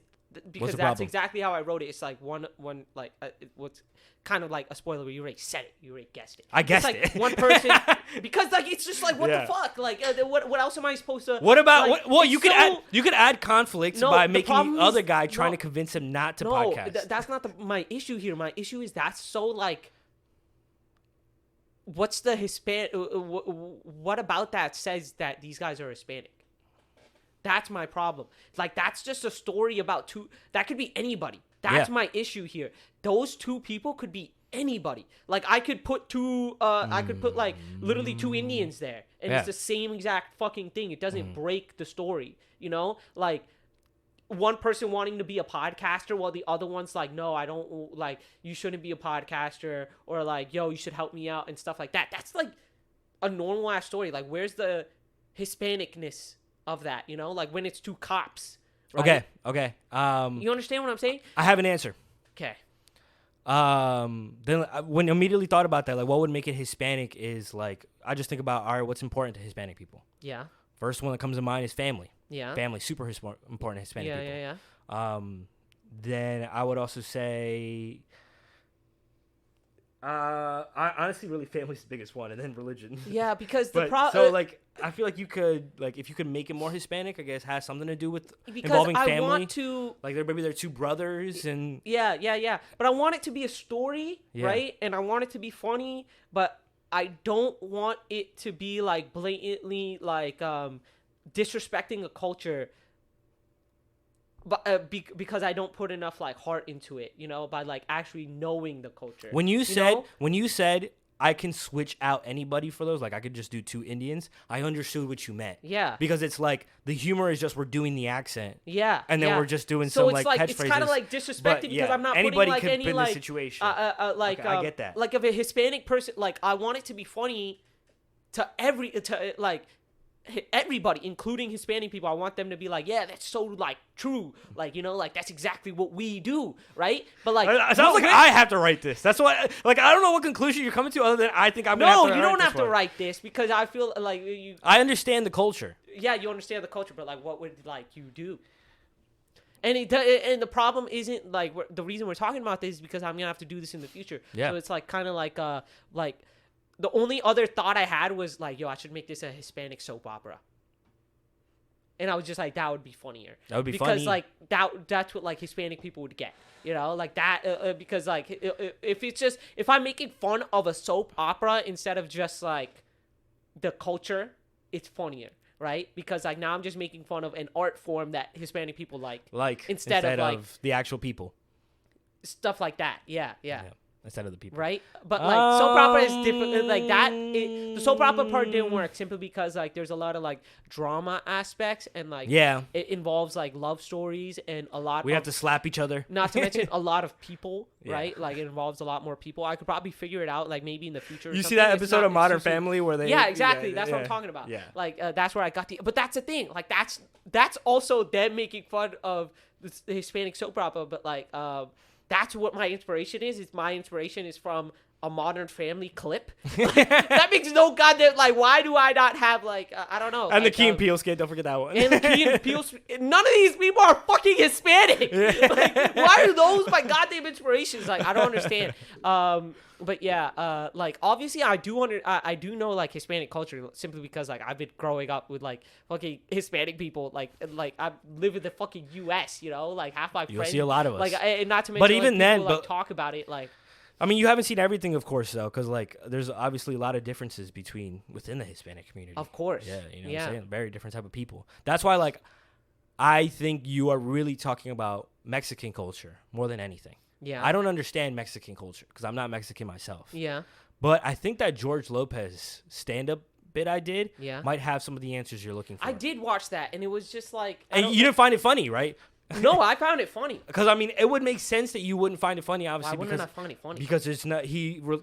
Because that's exactly how I wrote it. It's like one like what's kind of like a spoiler, but you already said it. You already guessed it. I guessed it. Like one person because like it's just like what the fuck? Like what else am I supposed to? What about you could add conflicts by making the other guy trying to convince him not to podcast. That's not my issue here. My issue is that's so like. What's the Hispanic? What about that says that these guys are Hispanic? That's my problem. Like, that's just a story about two. That could be anybody. That's my issue here. Those 2 people could be anybody. Like, I could put like literally 2 Indians there, and it's the same exact fucking thing. It doesn't break the story, Like, one person wanting to be a podcaster while the other one's like, no, I don't, like, you shouldn't be a podcaster, or like, yo, you should help me out and stuff like that. That's like a normal ass story. Like, where's the Hispanicness of that, like when it's 2 cops, right? Okay. You understand what I'm saying? I have an answer. Okay. Then when I immediately thought about that, like what would make it Hispanic is like I just think about, all right, what's important to Hispanic people? Yeah. First one that comes to mind is family. Yeah. Family, super important to Hispanic people. Yeah. Then I would also say. I honestly really family's the biggest one, and then religion. Yeah, because so like I feel like you could like if you could make it more Hispanic, I guess has something to do with involving family. I want to like maybe they're 2 brothers and yeah. But I want it to be a story, right? And I want it to be funny, but I don't want it to be like blatantly like disrespecting a culture. But because I don't put enough like heart into it, by like actually knowing the culture. When you said I can switch out anybody for those, like I could just do 2 Indians, I understood what you meant. Yeah. Because it's like the humor is just we're doing the accent. Yeah. And then we're just doing some like catchphrases. It's kind of like disrespected because I'm not anybody putting like could any fit like the situation. I get that. Like if a Hispanic person, like I want it to be funny to everybody, including Hispanic people. I want them to be like, yeah, that's so like true, like like that's exactly what we do, right? But like it sounds like I have to write this. That's why like I don't know what conclusion you're coming to other than I think I'm gonna have to you don't have to write this because I feel like you I understand the culture. Yeah, you understand the culture, but like what would like you do? And and the problem isn't like the reason we're talking about this is because I'm gonna have to do this in the future. Yeah. So it's like kind of like the only other thought I had was like, yo, I should make this a Hispanic soap opera. And I was just like, that would be funnier. That would be because funny. like that's what like Hispanic people would get, you know, like that. Because like if I'm making fun of a soap opera instead of just like the culture, it's funnier, right? Because like now I'm just making fun of an art form that Hispanic people like instead of like the actual people, stuff like that. Yeah. Instead of the people, Right? But like soap opera is different. Like that, the soap opera part didn't work simply because like there's a lot of like drama aspects and like it involves like love stories and a lot. We have to slap each other. Not to mention a lot of people, right? Like it involves a lot more people. I could probably figure it out like maybe in the future. You see that episode of Modern Family where they? Yeah, exactly. That's what I'm talking about. Yeah. Like that's where I got the. But that's the thing. Like that's also them making fun of the Hispanic soap opera. But like that's what my inspiration is. My inspiration is from a Modern Family clip. Like, that makes no goddamn, like, why do I not have, like, I don't know. And like, the Key and Peele skit, don't forget that one. And the Key and Peele, none of these people are fucking Hispanic. Like, why are those my goddamn inspirations? Like, I don't understand. But yeah, like obviously I do know like Hispanic culture simply because like I've been growing up with like fucking Hispanic people. Like I live in the fucking U.S. You know, like half my friends. You'll see a lot of us. Like, and not to mention, but even like, then, people, like, talk about it. Like, I mean, you haven't seen everything, of course, though, because like there's obviously a lot of differences within the Hispanic community. Of course. Yeah, you know what I'm saying? Very different type of people. That's why like I think you are really talking about Mexican culture more than anything. Yeah. I don't understand Mexican culture because I'm not Mexican myself. Yeah. But I think that George Lopez stand-up bit I did might have some of the answers you're looking for. I did watch that, and it was just like... And you didn't find it funny, right? No, I found it funny. Because, I mean, it would make sense that you wouldn't find it funny, obviously. Why wouldn't I find it funny? Because it's not,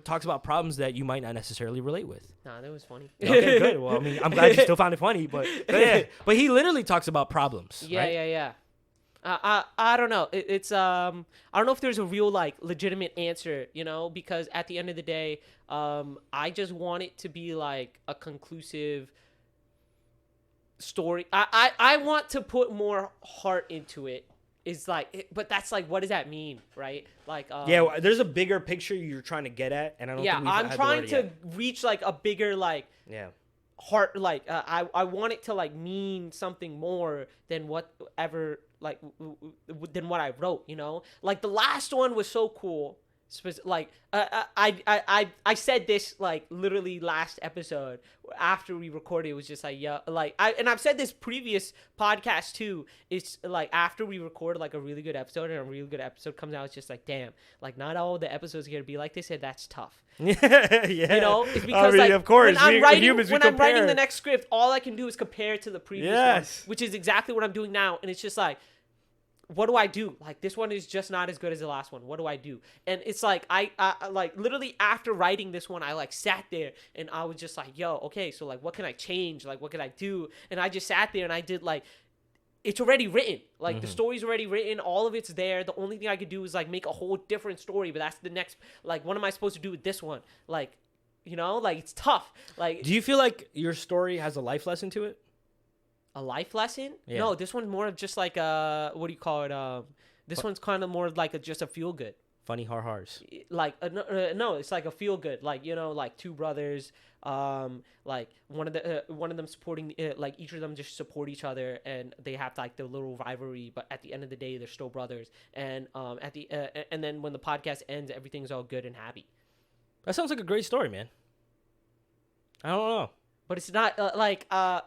talks about problems that you might not necessarily relate with. Nah, that was funny. Okay, good. Well, I mean, I'm glad you still found it funny, but yeah. But he literally talks about problems. Yeah, right? yeah. I don't know. It's I don't know if there's a real like legitimate answer, you know, because at the end of the day, I just want it to be like a conclusive story. I want to put more heart into it. Is like, but that's like, what does that mean, right? Like, yeah, there's a bigger picture you're trying to get at, and I don't. Yeah, think I'm trying to reach like a bigger like. Yeah. Heart, like I want it to like mean something more than whatever like than what I wrote, you know. Like the last one was so cool. Like I said this like literally last episode after we recorded. It was just like, yeah, like I've said this previous podcast too. It's like after we record like a really good episode and a really good episode comes out, it's just like, damn, like not all the episodes are gonna be like this, and that's tough. Yeah, you know, it's because I mean, like of course, when I'm writing compare. the next script, all I can do is compare it to the previous one, which is exactly what I'm doing now, and it's just like, what do I do? Like, this one is just not as good as the last one. What do I do? And it's like, I like literally after writing this one, I like sat there and I was just like, yo, okay, so like, what can I change? Like, what can I do? And I just sat there and I did like, it's already written. Like, the story's already written. All of it's there. The only thing I could do is like make a whole different story, but that's the next, like, what am I supposed to do with this one? Like, you know, like, it's tough. Like, do you feel like your story has a life lesson to it? A life lesson? Yeah. No, this one's more of just like what do you call it? This one's kind of more like just a feel good. Funny har-hars. Like no, it's like a feel good. Like, you know, like two brothers. Like one of them supporting. Like each of them just support each other, and they have like their little rivalry. But at the end of the day, they're still brothers. And and then when the podcast ends, everything's all good and happy. That sounds like a great story, man. I don't know. But it's not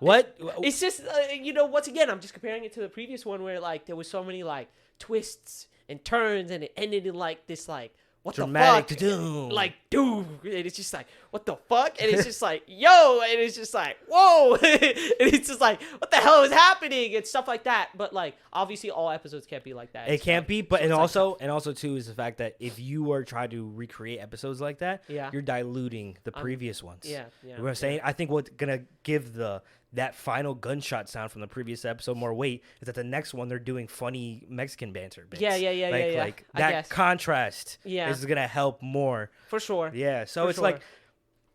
what? It's just you know, once again, I'm just comparing it to the previous one where like there was so many like twists and turns, and it ended in like this like what dramatic the fuck, doom. Like doom, and it's just like what the fuck, and it's just like yo, and it's just like whoa, and it's just like what the hell is happening and stuff like that. But like obviously all episodes can't be like that. It can't be, but so and also too is the fact that if you were trying to recreate episodes like that, you're diluting the previous ones. Yeah. You know what I'm saying? I think what's gonna give that final gunshot sound from the previous episode more weight is that the next one they're doing funny Mexican banter bits. Yeah. Like that contrast is gonna help more. For sure. Yeah. So it's like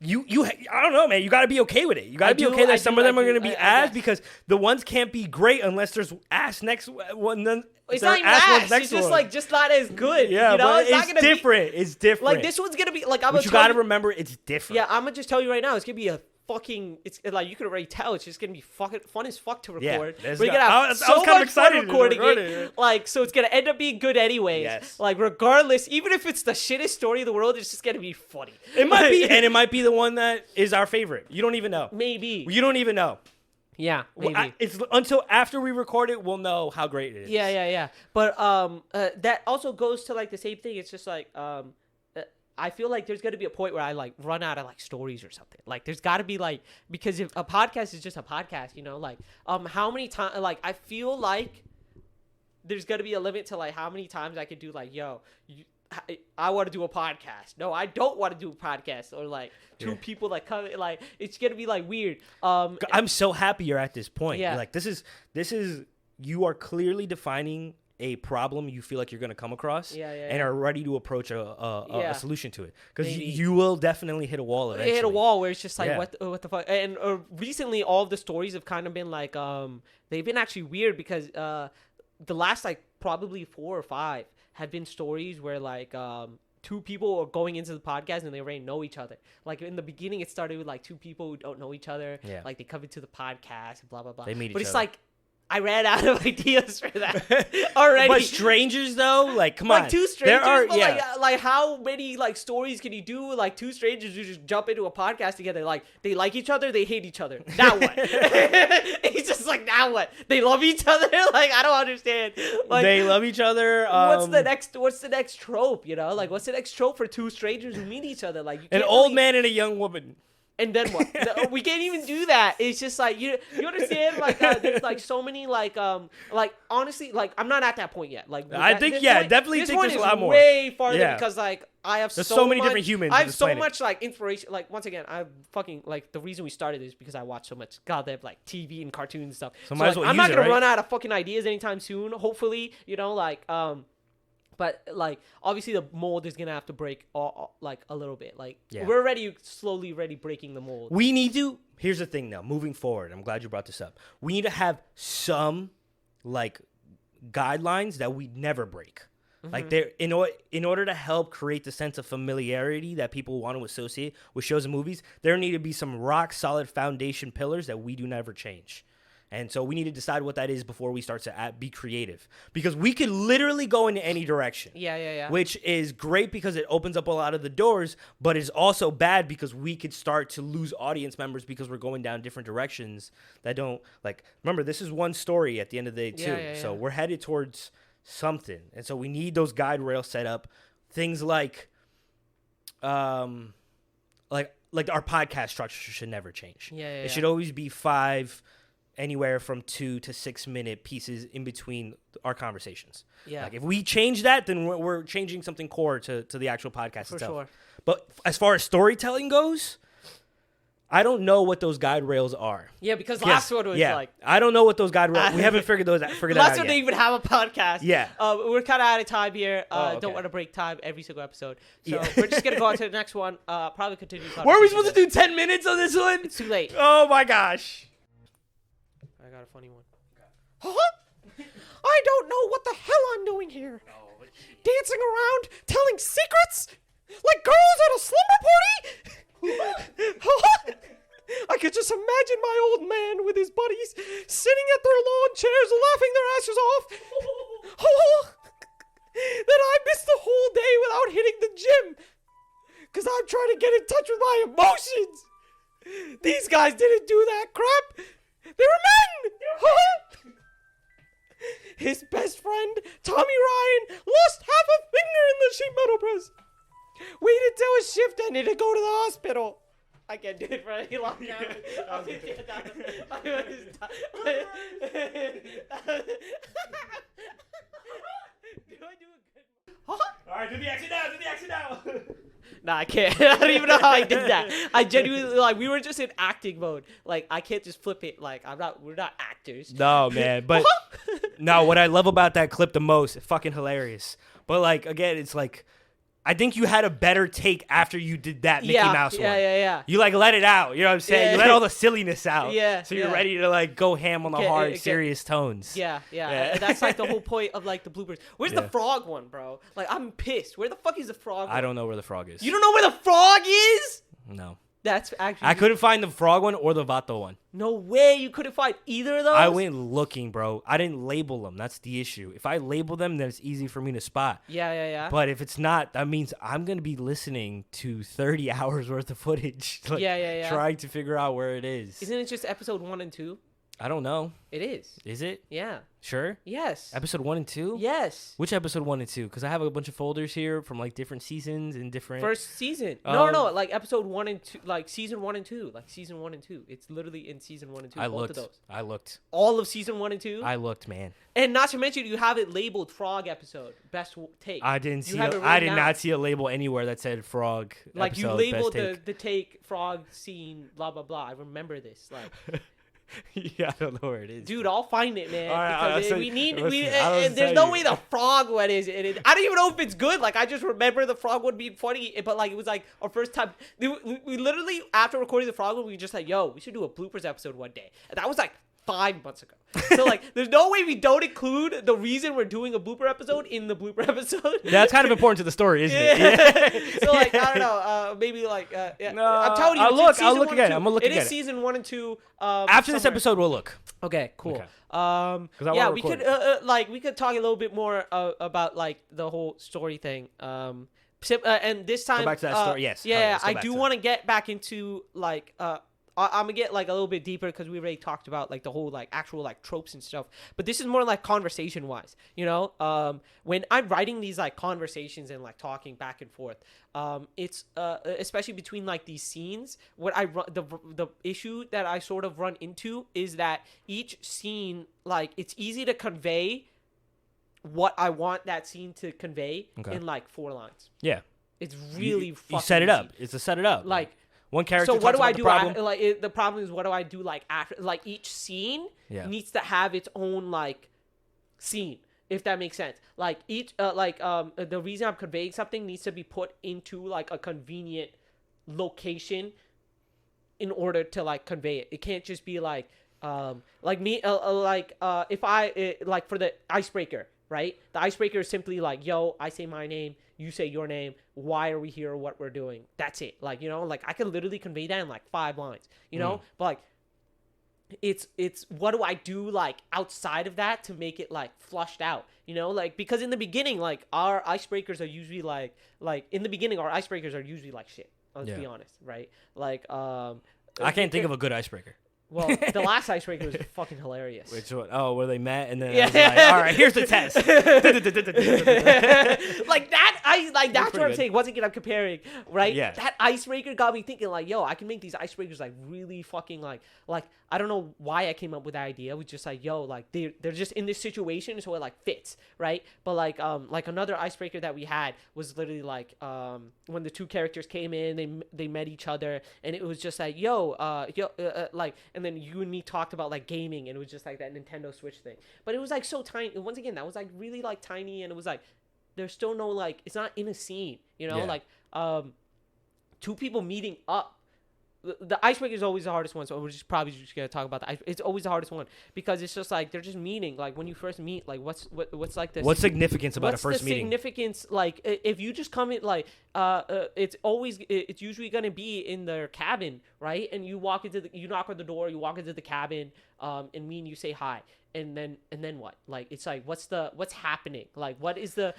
you I don't know, man. You gotta be okay with it. You gotta be okay that some of them are gonna be ass because the ones can't be great unless there's ass next one. Then it's not even ass. It's just like just not as good. Yeah, you know? but it's different. It's different. Like this one's gonna be like But you gotta remember it's different. Yeah, I'm gonna just tell you right now, it's gonna be a fucking, it's like you can already tell it's just gonna be fucking fun as fuck to record. let's We're go. gonna have I was so kind of much fun excited to recording record it. it. Like, so it's gonna end up being good anyways. Yes. Like, regardless, even if it's the shittest story in the world, it's just gonna be funny. It might be, and it might be the one that is our favorite. You don't even know. Maybe. You don't even know. Yeah, maybe. It's until after we record it, we'll know how great it is. Yeah. But that also goes to like the same thing. It's just like I feel like there's gonna be a point where I like run out of like stories or something. Like there's got to be like, because if a podcast is just a podcast, you know, like how many times, like I feel like there's gonna be a limit to like how many times I could do like, yo, I want to do a podcast. No, I don't want to do a podcast. Or like two people that come, like it's gonna be like weird. I'm so happy you're at this point. Yeah. You're like this is you are clearly defining a problem you feel like you're going to come across and are ready to approach a solution to it, because you will definitely hit a wall eventually. Hit a wall where it's just like what the fuck. And recently all of the stories have kind of been like they've been actually weird, because the last like probably 4 or 5 have been stories where like two people are going into the podcast and they already know each other. Like in the beginning it started with like 2 people who don't know each other, like they come into the podcast and blah blah blah, they meet each but it's other. like I ran out of ideas for that already. But strangers though, like come on, like 2 strangers. There are, but like how many like stories can you do with like 2 strangers who just jump into a podcast together? Like they like each other, they hate each other. Now what? It's just like, now what? They love each other. Like I don't understand. Like they love each other. What's the next trope? You know, like what's the next trope for 2 strangers who meet each other? Like you an old man and a young woman. And then what? We can't even do that. It's just like you understand. Like there's like so many like honestly, like I'm not at that point yet. Like I think definitely think there's a lot more. Way farther because like I have there's so many much, different humans. I have so much like inspiration. Like once again, I fucking like the reason we started is because I watch so much goddamn like TV and cartoons and stuff. So might as well I'm not use gonna it, right? run out of fucking ideas anytime soon. Hopefully, you know, like But like obviously the mold is gonna have to break like a little bit. Like we're already slowly breaking the mold. We need to. Here's the thing, though. Moving forward, I'm glad you brought this up. We need to have some like guidelines that we never break. Like there, in order to help create the sense of familiarity that people want to associate with shows and movies, there need to be some rock solid foundation pillars that we do never change. And so we need to decide what that is before we start to be creative, because we could literally go in any direction. Yeah. Which is great because it opens up a lot of the doors, but it's also bad because we could start to lose audience members because we're going down different directions that don't like. Remember, this is one story at the end of the day too. So we're headed towards something, and so we need those guide rails set up. Things like our podcast structure should never change. It should always be 5. Anywhere from 2 to 6 minute pieces in between our conversations. Yeah. Like if we change that, then we're changing something core to the actual podcast itself. Sure. But as far as storytelling goes, I don't know what those guide rails are. Yeah, because last one was like, I don't know what those guide rails. We haven't figured that out yet. Last one didn't even have a podcast. Yeah. We're kind of out of time here. Okay. Don't want to break time every single episode. So we're just gonna go on to the next one. Probably continue. Were we supposed to do 10 minutes on this one? It's too late. Oh my gosh. I got a funny one. I don't know what the hell I'm doing here. Dancing around, telling secrets like girls at a slumber party. I could just imagine my old man with his buddies sitting at their lawn chairs laughing their asses off. Then I missed the whole day without hitting the gym because I'm trying to get in touch with my emotions. These guys didn't do that crap. They were men! His best friend, Tommy Ryan, lost half a finger in the sheet metal press. Waited till his shift ended to go to the hospital. I can't do it for any longer. Alright, do the exit now. Nah, I can't. I don't even know how I did that. I genuinely, like, we were just in acting mode. Like, I can't just flip it. Like, we're not actors. No, man. But, no, what I love about that clip the most, it's fucking hilarious. But, like, again, it's like, I think you had a better take after you did that Mickey Mouse one. Yeah. You, like, let it out. You know what I'm saying? You let all the silliness out. Yeah. So you're ready to, like, go ham on the hard, serious tones. Yeah. And that's, like, the whole point of, like, the bloopers. Where's the frog one, bro? Like, I'm pissed. Where the fuck is the frog one? I don't know where the frog is. You don't know where the frog is? No. That's actually. I couldn't find the frog one or the Vato one. No way you couldn't find either of those. I went looking, bro. I didn't label them. That's the issue. If I label them, then it's easy for me to spot. Yeah. But if it's not, that means I'm going to be listening to 30 hours worth of footage. Like, Yeah. Trying to figure out where it is. Isn't it just episode 1 and 2? I don't know. It is. Is it? Yeah. Sure? Yes. Episode 1 and 2? Yes. Which episode 1 and 2? Because I have a bunch of folders here from like different seasons and different. First season. No. Like episode 1 and 2. Like season 1 and 2. Like season 1 and 2. It's literally in season 1 and 2. I both looked. of those. I looked. All of season 1 and 2. I looked, man. And not to mention, you have it labeled frog episode best take. I didn't You see. have it I written did down. not see a label anywhere that said frog. Like you episode, labeled best the take frog scene blah blah blah. I remember this. Like. Yeah, I don't know where it is. Dude, I'll find it, man. All right, because so we need. listen, I don't There's tell no you. way the frog one is. I don't even know if it's good. Like, I just remember the frog one being funny, but like it was like our first time. We literally after recording the frog one, we just like, yo, we should do a bloopers episode one day. And that was like 5 months ago. So like, there's no way we don't include the reason we're doing a blooper episode in the blooper episode. That's kind of important to the story, isn't it? So like, I don't know. Maybe like, yeah. No, I'm telling you, I'll it's in look season 1 and again. 2. I'm gonna look It again. is season 1 and 2. After this somewhere. episode, we'll look. Okay, cool. Okay. Yeah, wanna we could we could talk a little bit more about like the whole story thing. And this time, back to that story. Yes. Yeah, All right, let's go I back do to want to get back into like I'm gonna get like a little bit deeper because we already talked about like the whole like actual like tropes and stuff. But this is more like conversation wise, you know. When I'm writing these like conversations and like talking back and forth, it's especially between like these scenes. What I run the issue that I sort of run into is that each scene, like, it's easy to convey what I want that scene to convey in like 4 lines. Yeah. It's really fucking you set it up. easy. It's a set it up. Like. One character. So what do I talks do? about the problem. The problem is, what do I do? Like after, like each scene needs to have its own like scene, if that makes sense. Like each, the reason I'm conveying something needs to be put into like a convenient location in order to like convey it. It can't just be like me, if I like for the icebreaker. Right? The icebreaker is simply like, yo, I say my name, you say your name, why are we here, what we're doing. That's it. Like, you know, like I can literally convey that in like 5 lines, you know? But like it's what do I do like outside of that to make it like flushed out, you know? Like, because in the beginning, like our icebreakers are usually like in the beginning our icebreakers are usually like shit. Let's be honest, right? Like I can't think of a good icebreaker. Well, the last icebreaker was fucking hilarious. Which one? Oh, where they met and then I was like, all right, here's the test. Like that, that's what I'm good. saying. Once again, I'm comparing, right? Yeah. That icebreaker got me thinking, like, yo, I can make these icebreakers like really fucking like I don't know why I came up with that idea. It was just like, yo, like they're just in this situation, so it like fits, right? But like another icebreaker that we had was literally like when the 2 characters came in, they met each other, and it was just like, and then you and me talked about like gaming, and it was just like that Nintendo Switch thing. But it was like so tiny. And once again, that was like really like tiny, and it was like there's still no like it's not in a scene, you know, like 2 people meeting up. The icebreaker is always the hardest one, so we're probably just gonna talk about that. It's always the hardest one because it's just like they're just meeting. Like when you first meet, like what's like the what's significance about a first meeting? What's the significance? Like if you just come in, like it's usually gonna be in their cabin, right? And you knock on the door, you walk into the cabin, and me and you say hi. And then what? Like it's like what's happening? Like what is the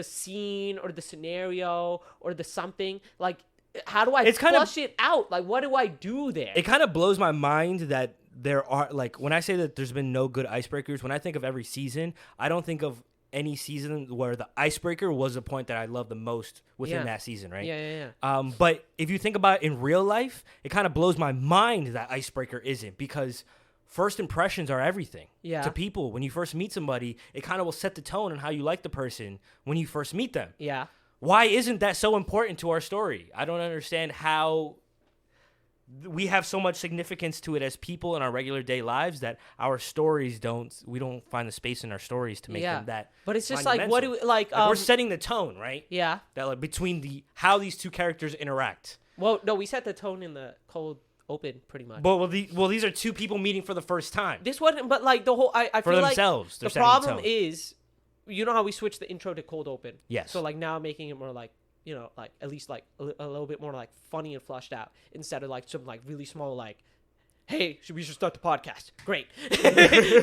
scene or the scenario or the something? Like how do I flush it out? Like what do I do there? It kind of blows my mind that there are, like, when I say that there's been no good icebreakers, when I think of every season, I don't think of any season where the icebreaker was the point that I love the most within that season, right? Yeah. But if you think about it in real life, it kind of blows my mind that icebreaker isn't, because first impressions are everything to people. When you first meet somebody, it kind of will set the tone on how you like the person when you first meet them. Yeah. Why isn't that so important to our story? I don't understand how we have so much significance to it as people in our regular day lives that our stories we don't find the space in our stories to make them that. But it's just monumental. like, what do we, like we're setting the tone, right? Yeah. That like between how these 2 characters interact. Well, no, we set the tone in the cold open pretty much. But these are 2 people meeting for the first time. This wasn't, but like the whole, I for feel themselves. Like the problem is, you know how we switched the intro to cold open? Yes. So like now making it more like like at least like a little bit more like funny and flushed out instead of like some like really small like, hey, we should start the podcast. Great.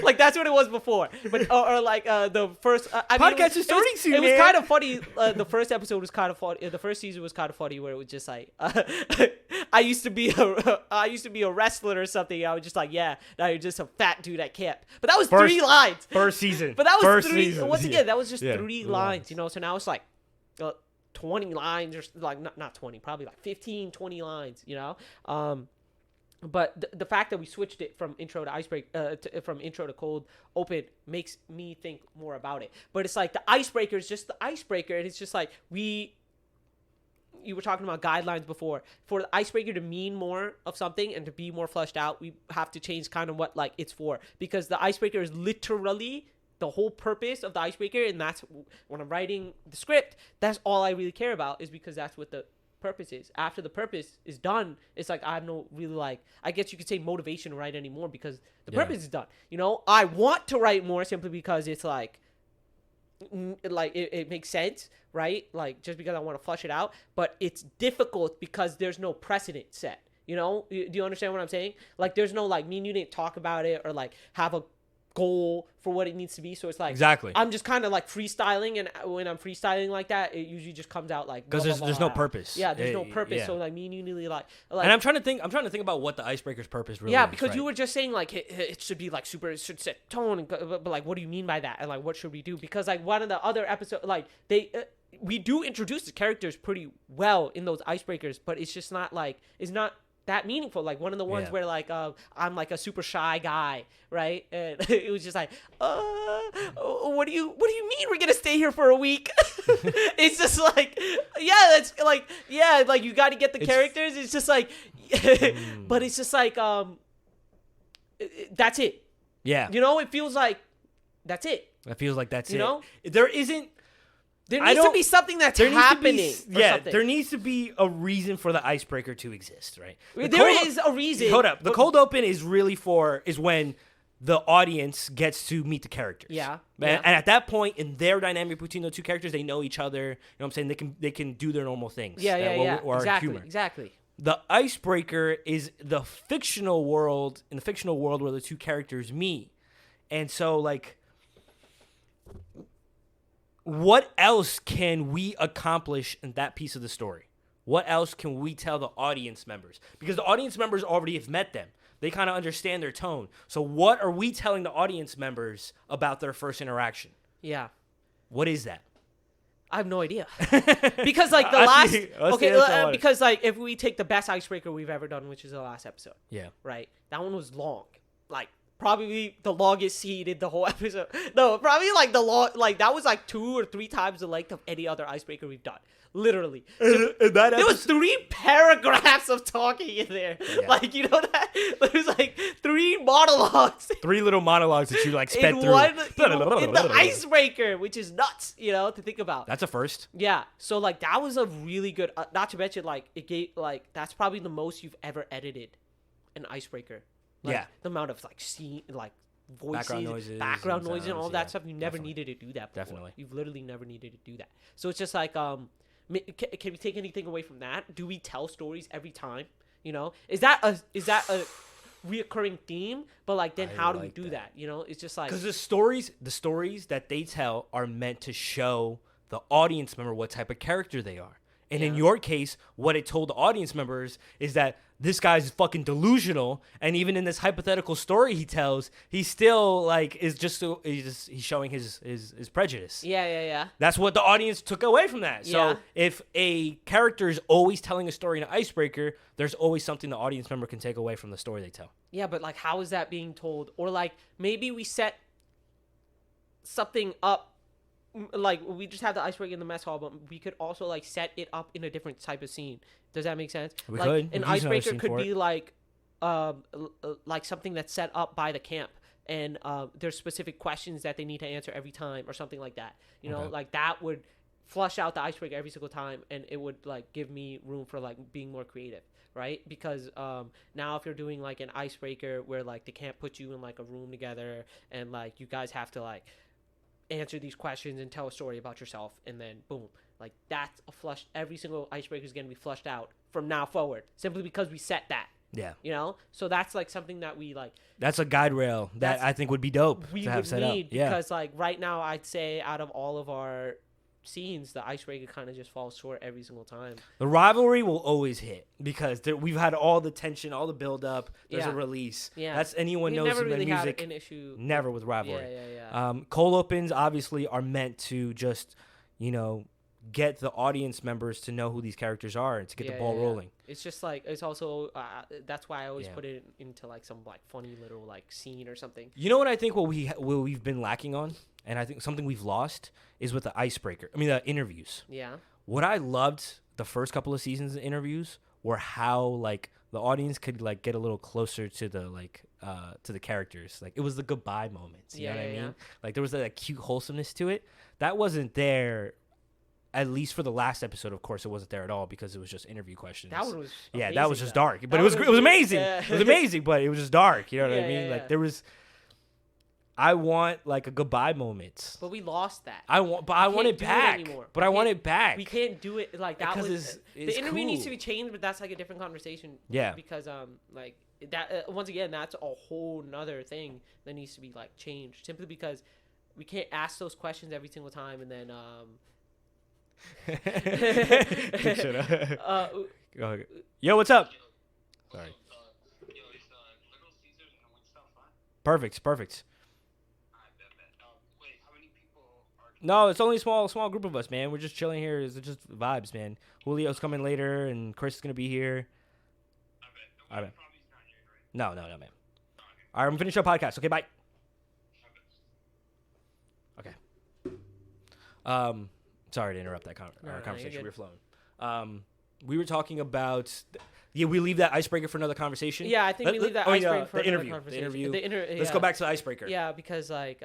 Like that's what it was before. But or like the first podcast is starting soon. It was kind of funny. The first episode was kind of funny. The first season was kind of funny where it was just like I used to be a wrestler or something. I was just like, yeah, now you're just a fat dude at camp. But that was 3 lines. First season. But that was first 3 season. once again, that was just 3 lines, lines. you know. So now it's like 20 lines or like not 20, probably like 15, 20 lines, you know. But the fact that we switched it from intro to icebreaker, from intro to cold open, makes me think more about it. But it's like the icebreaker is just the icebreaker, and it's just like you were talking about guidelines before. For the icebreaker to mean more of something and to be more fleshed out, we have to change kind of what like it's for, because the icebreaker is literally the whole purpose of the icebreaker, and that's when I'm writing the script. That's all I really care about, is because that's what the purpose is. After the purpose is done, it's like I have no really like, I guess you could say motivation to write anymore, because the purpose is done. You know, I want to write more simply because it's like it makes sense, right? Like just because I want to flush it out, but it's difficult because there's no precedent set. You know, do you understand what I'm saying? Like there's no like me and you didn't talk about it or like have a goal for what it needs to be. So it's like exactly, I'm just kind of like freestyling, and when I'm freestyling like that, it usually just comes out like, because there's no purpose. Yeah, there's no purpose. So like me and you really like and I'm trying to think about what the icebreaker's purpose really is. Yeah, because you were just saying like it should be like super, it should set tone, and but like what do you mean by that, and like what should we do? Because like one of the other episodes, like we do introduce the characters pretty well in those icebreakers, but it's just not like, it's not that meaningful. Like one of the ones where like I'm like a super shy guy, right? And it was just like, what do you mean we're gonna stay here for a week? It's just like, yeah, that's like, yeah, like you got to get the characters. It's just like, but it's just like that's it. Yeah, you know, it feels like that's it. It feels like that's you know, there isn't. There needs to be something that's happening. There needs to be a reason for the icebreaker to exist, right? There is a reason. Hold up. The cold open is really is when the audience gets to meet the characters. Yeah. And at that point in their dynamic between the two characters, they know each other. You know what I'm saying? They can do their normal things. Yeah. Or exactly. humor. Exactly. The icebreaker is the fictional world, where the two characters meet. And so like, what else can we accomplish in that piece of the story? What else can we tell the audience members? Because the audience members already have met them. They kind of understand their tone. So what are we telling the audience members about their first interaction? Yeah. What is that? I have no idea. Because like because like if we take the best icebreaker we've ever done, which is the last episode. Yeah. Right? That one was long. Like probably the longest scene in the whole episode. No, probably like that was like 2 or 3 times the length of any other icebreaker we've done. Literally. There was 3 paragraphs of talking in there. Yeah. Like, you know that? There was like 3 monologues. 3 little monologues that you like sped through. In the icebreaker, which is nuts, you know, to think about. That's a first. Yeah. So like that was a really good, not to mention like it gave like, that's probably the most you've ever edited an icebreaker. Like, yeah. The amount of like scene, like voices, background noises and all that stuff. You never needed to do that before. Definitely. You've literally never needed to do that. So it's just like, can we take anything away from that? Do we tell stories every time? You know, is that a reoccurring theme? But like, then how do we do that? You know, it's just like, because the stories that they tell are meant to show the audience member what type of character they are. And in your case, what it told the audience members is that this guy's fucking delusional, and even in this hypothetical story he tells, he still like he's showing his prejudice. Yeah. That's what the audience took away from that. So if a character is always telling a story in an icebreaker, there's always something the audience member can take away from the story they tell. Yeah, but like, how is that being told? Or like, maybe we set something up. Like, we just have the icebreaker in the mess hall, but we could also like set it up in a different type of scene. Does that make sense? We like, could. An icebreaker could be like something that's set up by the camp, and there's specific questions that they need to answer every time, or something like that. You know, like that would flush out the icebreaker every single time, and it would like give me room for like being more creative, right? Because now if you're doing like an icebreaker where like they can't put you in like a room together, and like you guys have to like answer these questions and tell a story about yourself, and then boom, like that's a flush. Every single icebreaker is going to be flushed out from now forward, simply because we set that. Yeah. You know, so that's like something that we like. That's a guide rail that I think would be dope We to have would set need up. Yeah. because like right now, I'd say out of all of our scenes, the icebreaker kind of just falls short every single time. The rivalry will always hit because we've had all the tension, all the build up. There's Yeah. a release. Yeah. That's anyone We knows never in really the music. had an issue. Never with rivalry. Yeah. Cold opens obviously are meant to just, get the audience members to know who these characters are and to get the ball rolling. It's just like it's also that's why I always Yeah. put it into like some like funny little like scene or something. You know what I think what we've been lacking on, and I think something we've lost is with the icebreaker. I mean the interviews. Yeah. What I loved the first couple of seasons of interviews were how like the audience could like get a little closer to the to the characters. Like it was the goodbye moments. You know what I mean? Yeah. Like there was that cute wholesomeness to it. That wasn't there. At least for the last episode, of course, it wasn't there at all because it was just interview questions. That one was that was just dark, but That it was amazing. Yeah. It was amazing, but it was just dark. You know what I mean? Yeah. Like there was. I want like a goodbye moment. But we lost that. I want it do it back. anymore. But I want it back. We can't do it like that. Because Was it's the interview needs to cool. be changed, but that's like a different conversation. Yeah. Because like that once again, that's a whole nother thing that needs to be like changed. Simply because we can't ask those questions every single time and then Yo, what's up? Sorry. Perfect. No, it's only a small group of us, man. We're just chilling here. It's just vibes, man. Julio's coming later, and Chris is gonna be here. I bet. No, man. All right, I'm gonna finish our podcast. Okay, bye. Okay. Sorry to interrupt that our conversation. We were flowing. We were talking about. Yeah, we leave that icebreaker for another conversation. Yeah, I think we leave that icebreaker for the another interview. conversation. The interview. Let's yeah. go back to the icebreaker. Yeah, because like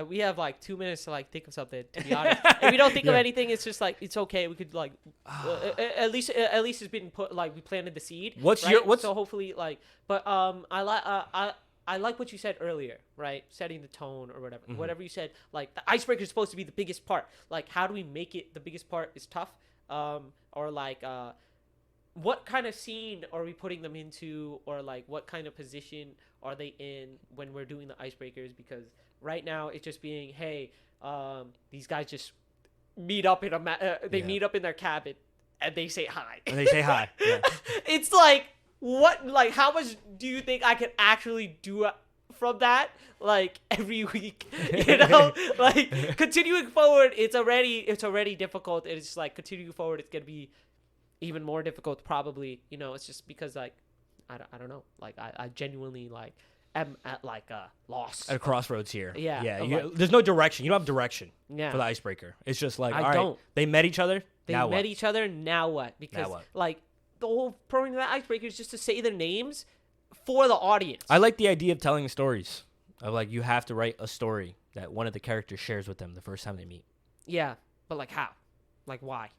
we have like 2 minutes to like think of something. To be honest, if we don't think of anything, it's just like it's okay. We could like at least it's been put like we planted the seed. What's so hopefully like but I like what you said earlier, right? Setting the tone or whatever. Mm-hmm. Whatever you said, like the icebreaker is supposed to be the biggest part. Like how do we make it the biggest part is tough. Or like what kind of scene are we putting them into, or like what kind of position are they in when we're doing the icebreakers? Because right now it's just being, hey, these guys just meet up in meet up in their cabin and they say hi. And they say hi. Yeah. It's like what, like how much do you think I could actually do from that, like every week? You know, like continuing forward, it's already difficult. It's like continuing forward, it's gonna be even more difficult probably. You know, it's just because like I don't know, like I genuinely like am at like a loss, At a crossroads here. Yeah. There's no direction. You don't have direction Yeah. for the icebreaker. It's just like, I all right, don't. they met each other. They now met what? each other. Now what? Because what? like the whole point of that icebreaker is just to say their names for the audience. I like the idea of telling stories. Of like you have to write a story that one of the characters shares with them the first time they meet. Yeah, but like how? Like why?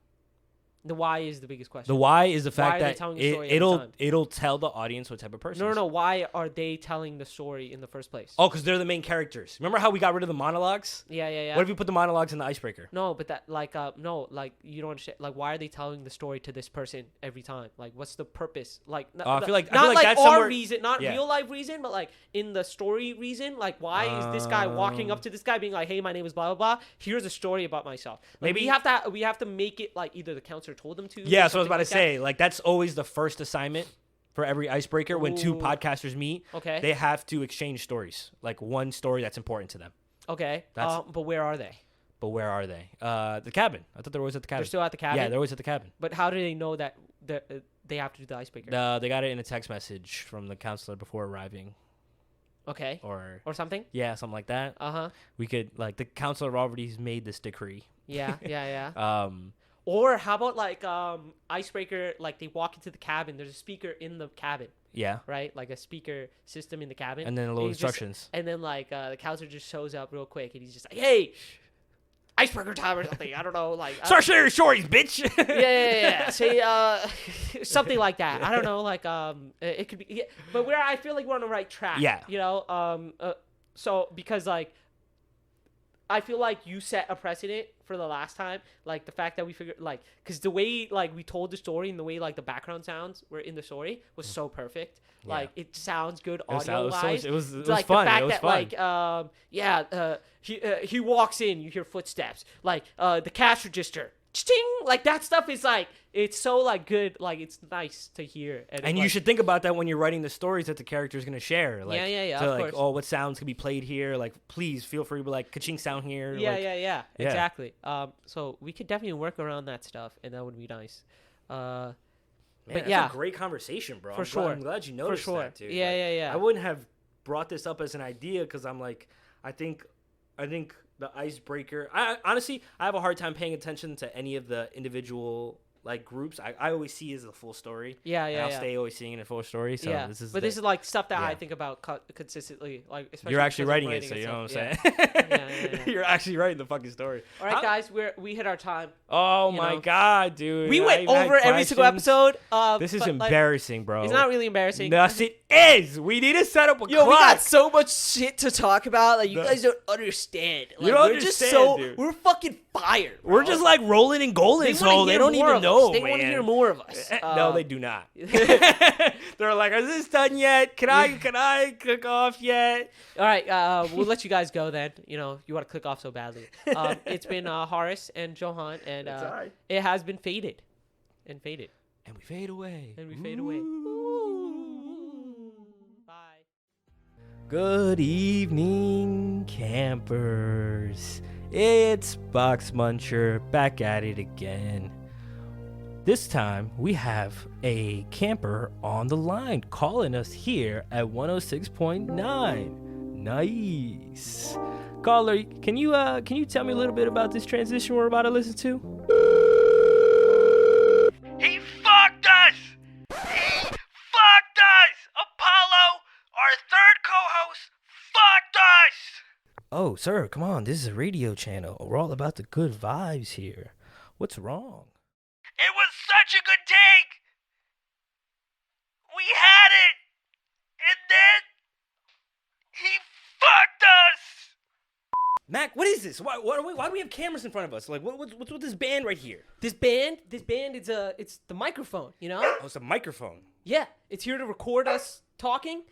The why is the biggest question. The why is the Why fact are they that telling the story every time? it'll tell the audience what type of person. No. Why are they telling the story in the first place? Oh, because they're the main characters. Remember how we got rid of the monologues? Yeah. What if you put the monologues in the icebreaker? No, but that like no, like you don't understand. Like why are they telling the story to this person every time? Like what's the purpose? Like I feel like not like that's our somewhere- reason, not Yeah. real life reason, but like in the story reason. Like why is this guy walking up to this guy being like, "Hey, my name is blah blah blah. Here's a story about myself." Like, Maybe- we have to make it like either the counselor told them to. Yeah, or that's what I was something about to like that. say. Like that's always the first assignment for every icebreaker. When two Ooh. podcasters meet, Okay. they have to exchange stories. Like one story that's important to them. Okay. That's- But where are they? But where are they? The cabin. I thought they were always at the cabin. They're still at the cabin. Yeah, they're always at the cabin. But how do they know that they have to do the icebreaker? They got it in a text message from the counselor before arriving, Okay. or Or something. something like that. Uh-huh. We could like the counselor already made this decree. Yeah. Or how about like icebreaker, like they walk into the cabin, there's a speaker in the cabin, Yeah, right? Like a speaker system in the cabin. and then a little he's just- instructions. and then like the counselor just shows up real quick and he's just like, "Hey, icebreaker time or something." I don't know, like Start sharing your stories, bitch. yeah. Say something like that. I don't know, like it could be, yeah, but I feel like we're on the right track. Yeah. You know, so because like I feel like you set a precedent for the last time. Like the fact that we figured, like, because the way like we told the story and the way like the background sounds were in the story was so perfect. Yeah. Like it sounds good It was audio wise. it was Like fun. the fact It was that fun. he walks in, you hear footsteps. Like the cash register, ching, like that stuff is like it's so like good. Like it's nice to hear. And you should think about that when you're writing the stories that the character is going to share. Like, yeah, So of like, course. oh, what sounds can be played here? Like, please feel free to be like, ka-ching sound here. Like, Yeah, exactly. So we could definitely work around that stuff, and that would be nice. Man, But that's yeah, a great conversation, bro. For I'm sure. Glad, I'm glad you noticed sure. that, dude. Yeah, Like, yeah. I wouldn't have brought this up as an idea because I'm like, I think the Icebreaker. I honestly, I have a hard time paying attention to any of the individual like groups. I always see as the full story. Yeah, And I'll stay always seeing it in full story. So yeah. this is This is like stuff that yeah. I think about consistently. Like especially you're actually because I'm writing it, so you know what I'm saying. Yeah. You're actually writing the fucking story. All right, guys, we hit our time. Oh You my know. god, dude! We went I had over every single questions. episode. This is but, like, embarrassing, bro. it's not really embarrassing. Yes, it is. We need to set up a Yo, clock. we got so much shit to talk about. Like you guys don't understand. Like, don't we're just understand, dude. we're fucking fired. We're bro. just like rolling in golden, They so wanna they hear don't more even of know, us. They man. want to hear more of us. No, they do not. They're like, "Is this done yet? Can I click off yet?" All right, we'll let you guys go then. You know, you want to click off so badly. It's been Horace and Johan, and It's all right. it has been faded. And faded. And we fade away. And we fade away. Bye. Good evening, campers. It's Box Muncher back at it again. This time we have a camper on the line calling us here at 106.9. Nice. Caller, can you tell me a little bit about this transition we're about to listen to? He fucked us! He fucked us! Apollo, our third co-host, fucked us! Oh, sir, come on. This is a radio channel. We're all about the good vibes here. What's wrong? It was such a good take! We had it! And then he fucked us! Mac, what is this? Why do we have cameras in front of us? Like, what's with this band right here? This band, it's the microphone, you know? Oh, it's a microphone. Yeah, it's here to record us talking.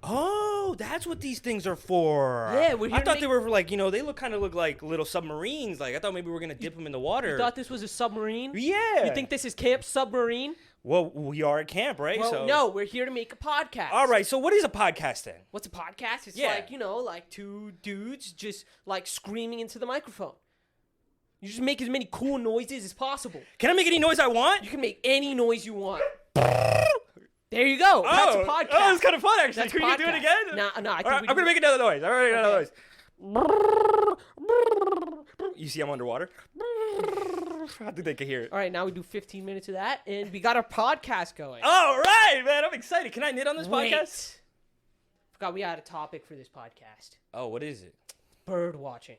Oh, that's what these things are for. Yeah, we're here I to thought make- they were for like, they look like little submarines. Like, I thought maybe we were going to dip them in the water. You thought this was a submarine? Yeah. You think this is Camp Submarine? Well, we are at camp, right? Well, so no, we're here to make a podcast. All right, so what is a podcast then? What's a podcast? It's Yeah. like, like two dudes just like screaming into the microphone. You just make as many cool noises as possible. Can I make any noise I want? You can make any noise you want. There you go. That's a podcast. Oh, it's kind of fun, actually. That's Can you do it podcast. again? No, I All think right, we I'm going to do- make another noise. All right, another Okay. noise. You see I'm underwater? I think they can hear it. All right, now we do 15 minutes of that, and we got our podcast going. All right, man. I'm excited. Can I knit on this Wait. podcast? Forgot we had a topic for this podcast. Oh, what is it? Bird watching.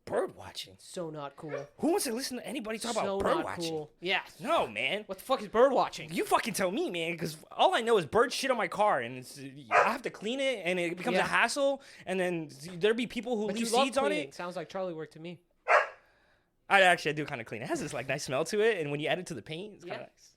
Bird watching. So not cool. Who wants to listen to anybody talk so about bird not watching? cool. Yeah. No, man. What the fuck is bird watching? You fucking tell me, man, because all I know is bird shit on my car, and I have to clean it, and it becomes a Yeah. hassle, and then there be people who But leave you love seeds on cleaning. it. Sounds like Charlie work to me. I do kind of clean. It has this like nice smell to it, and when you add it to the paint, it's kind of Yeah. nice.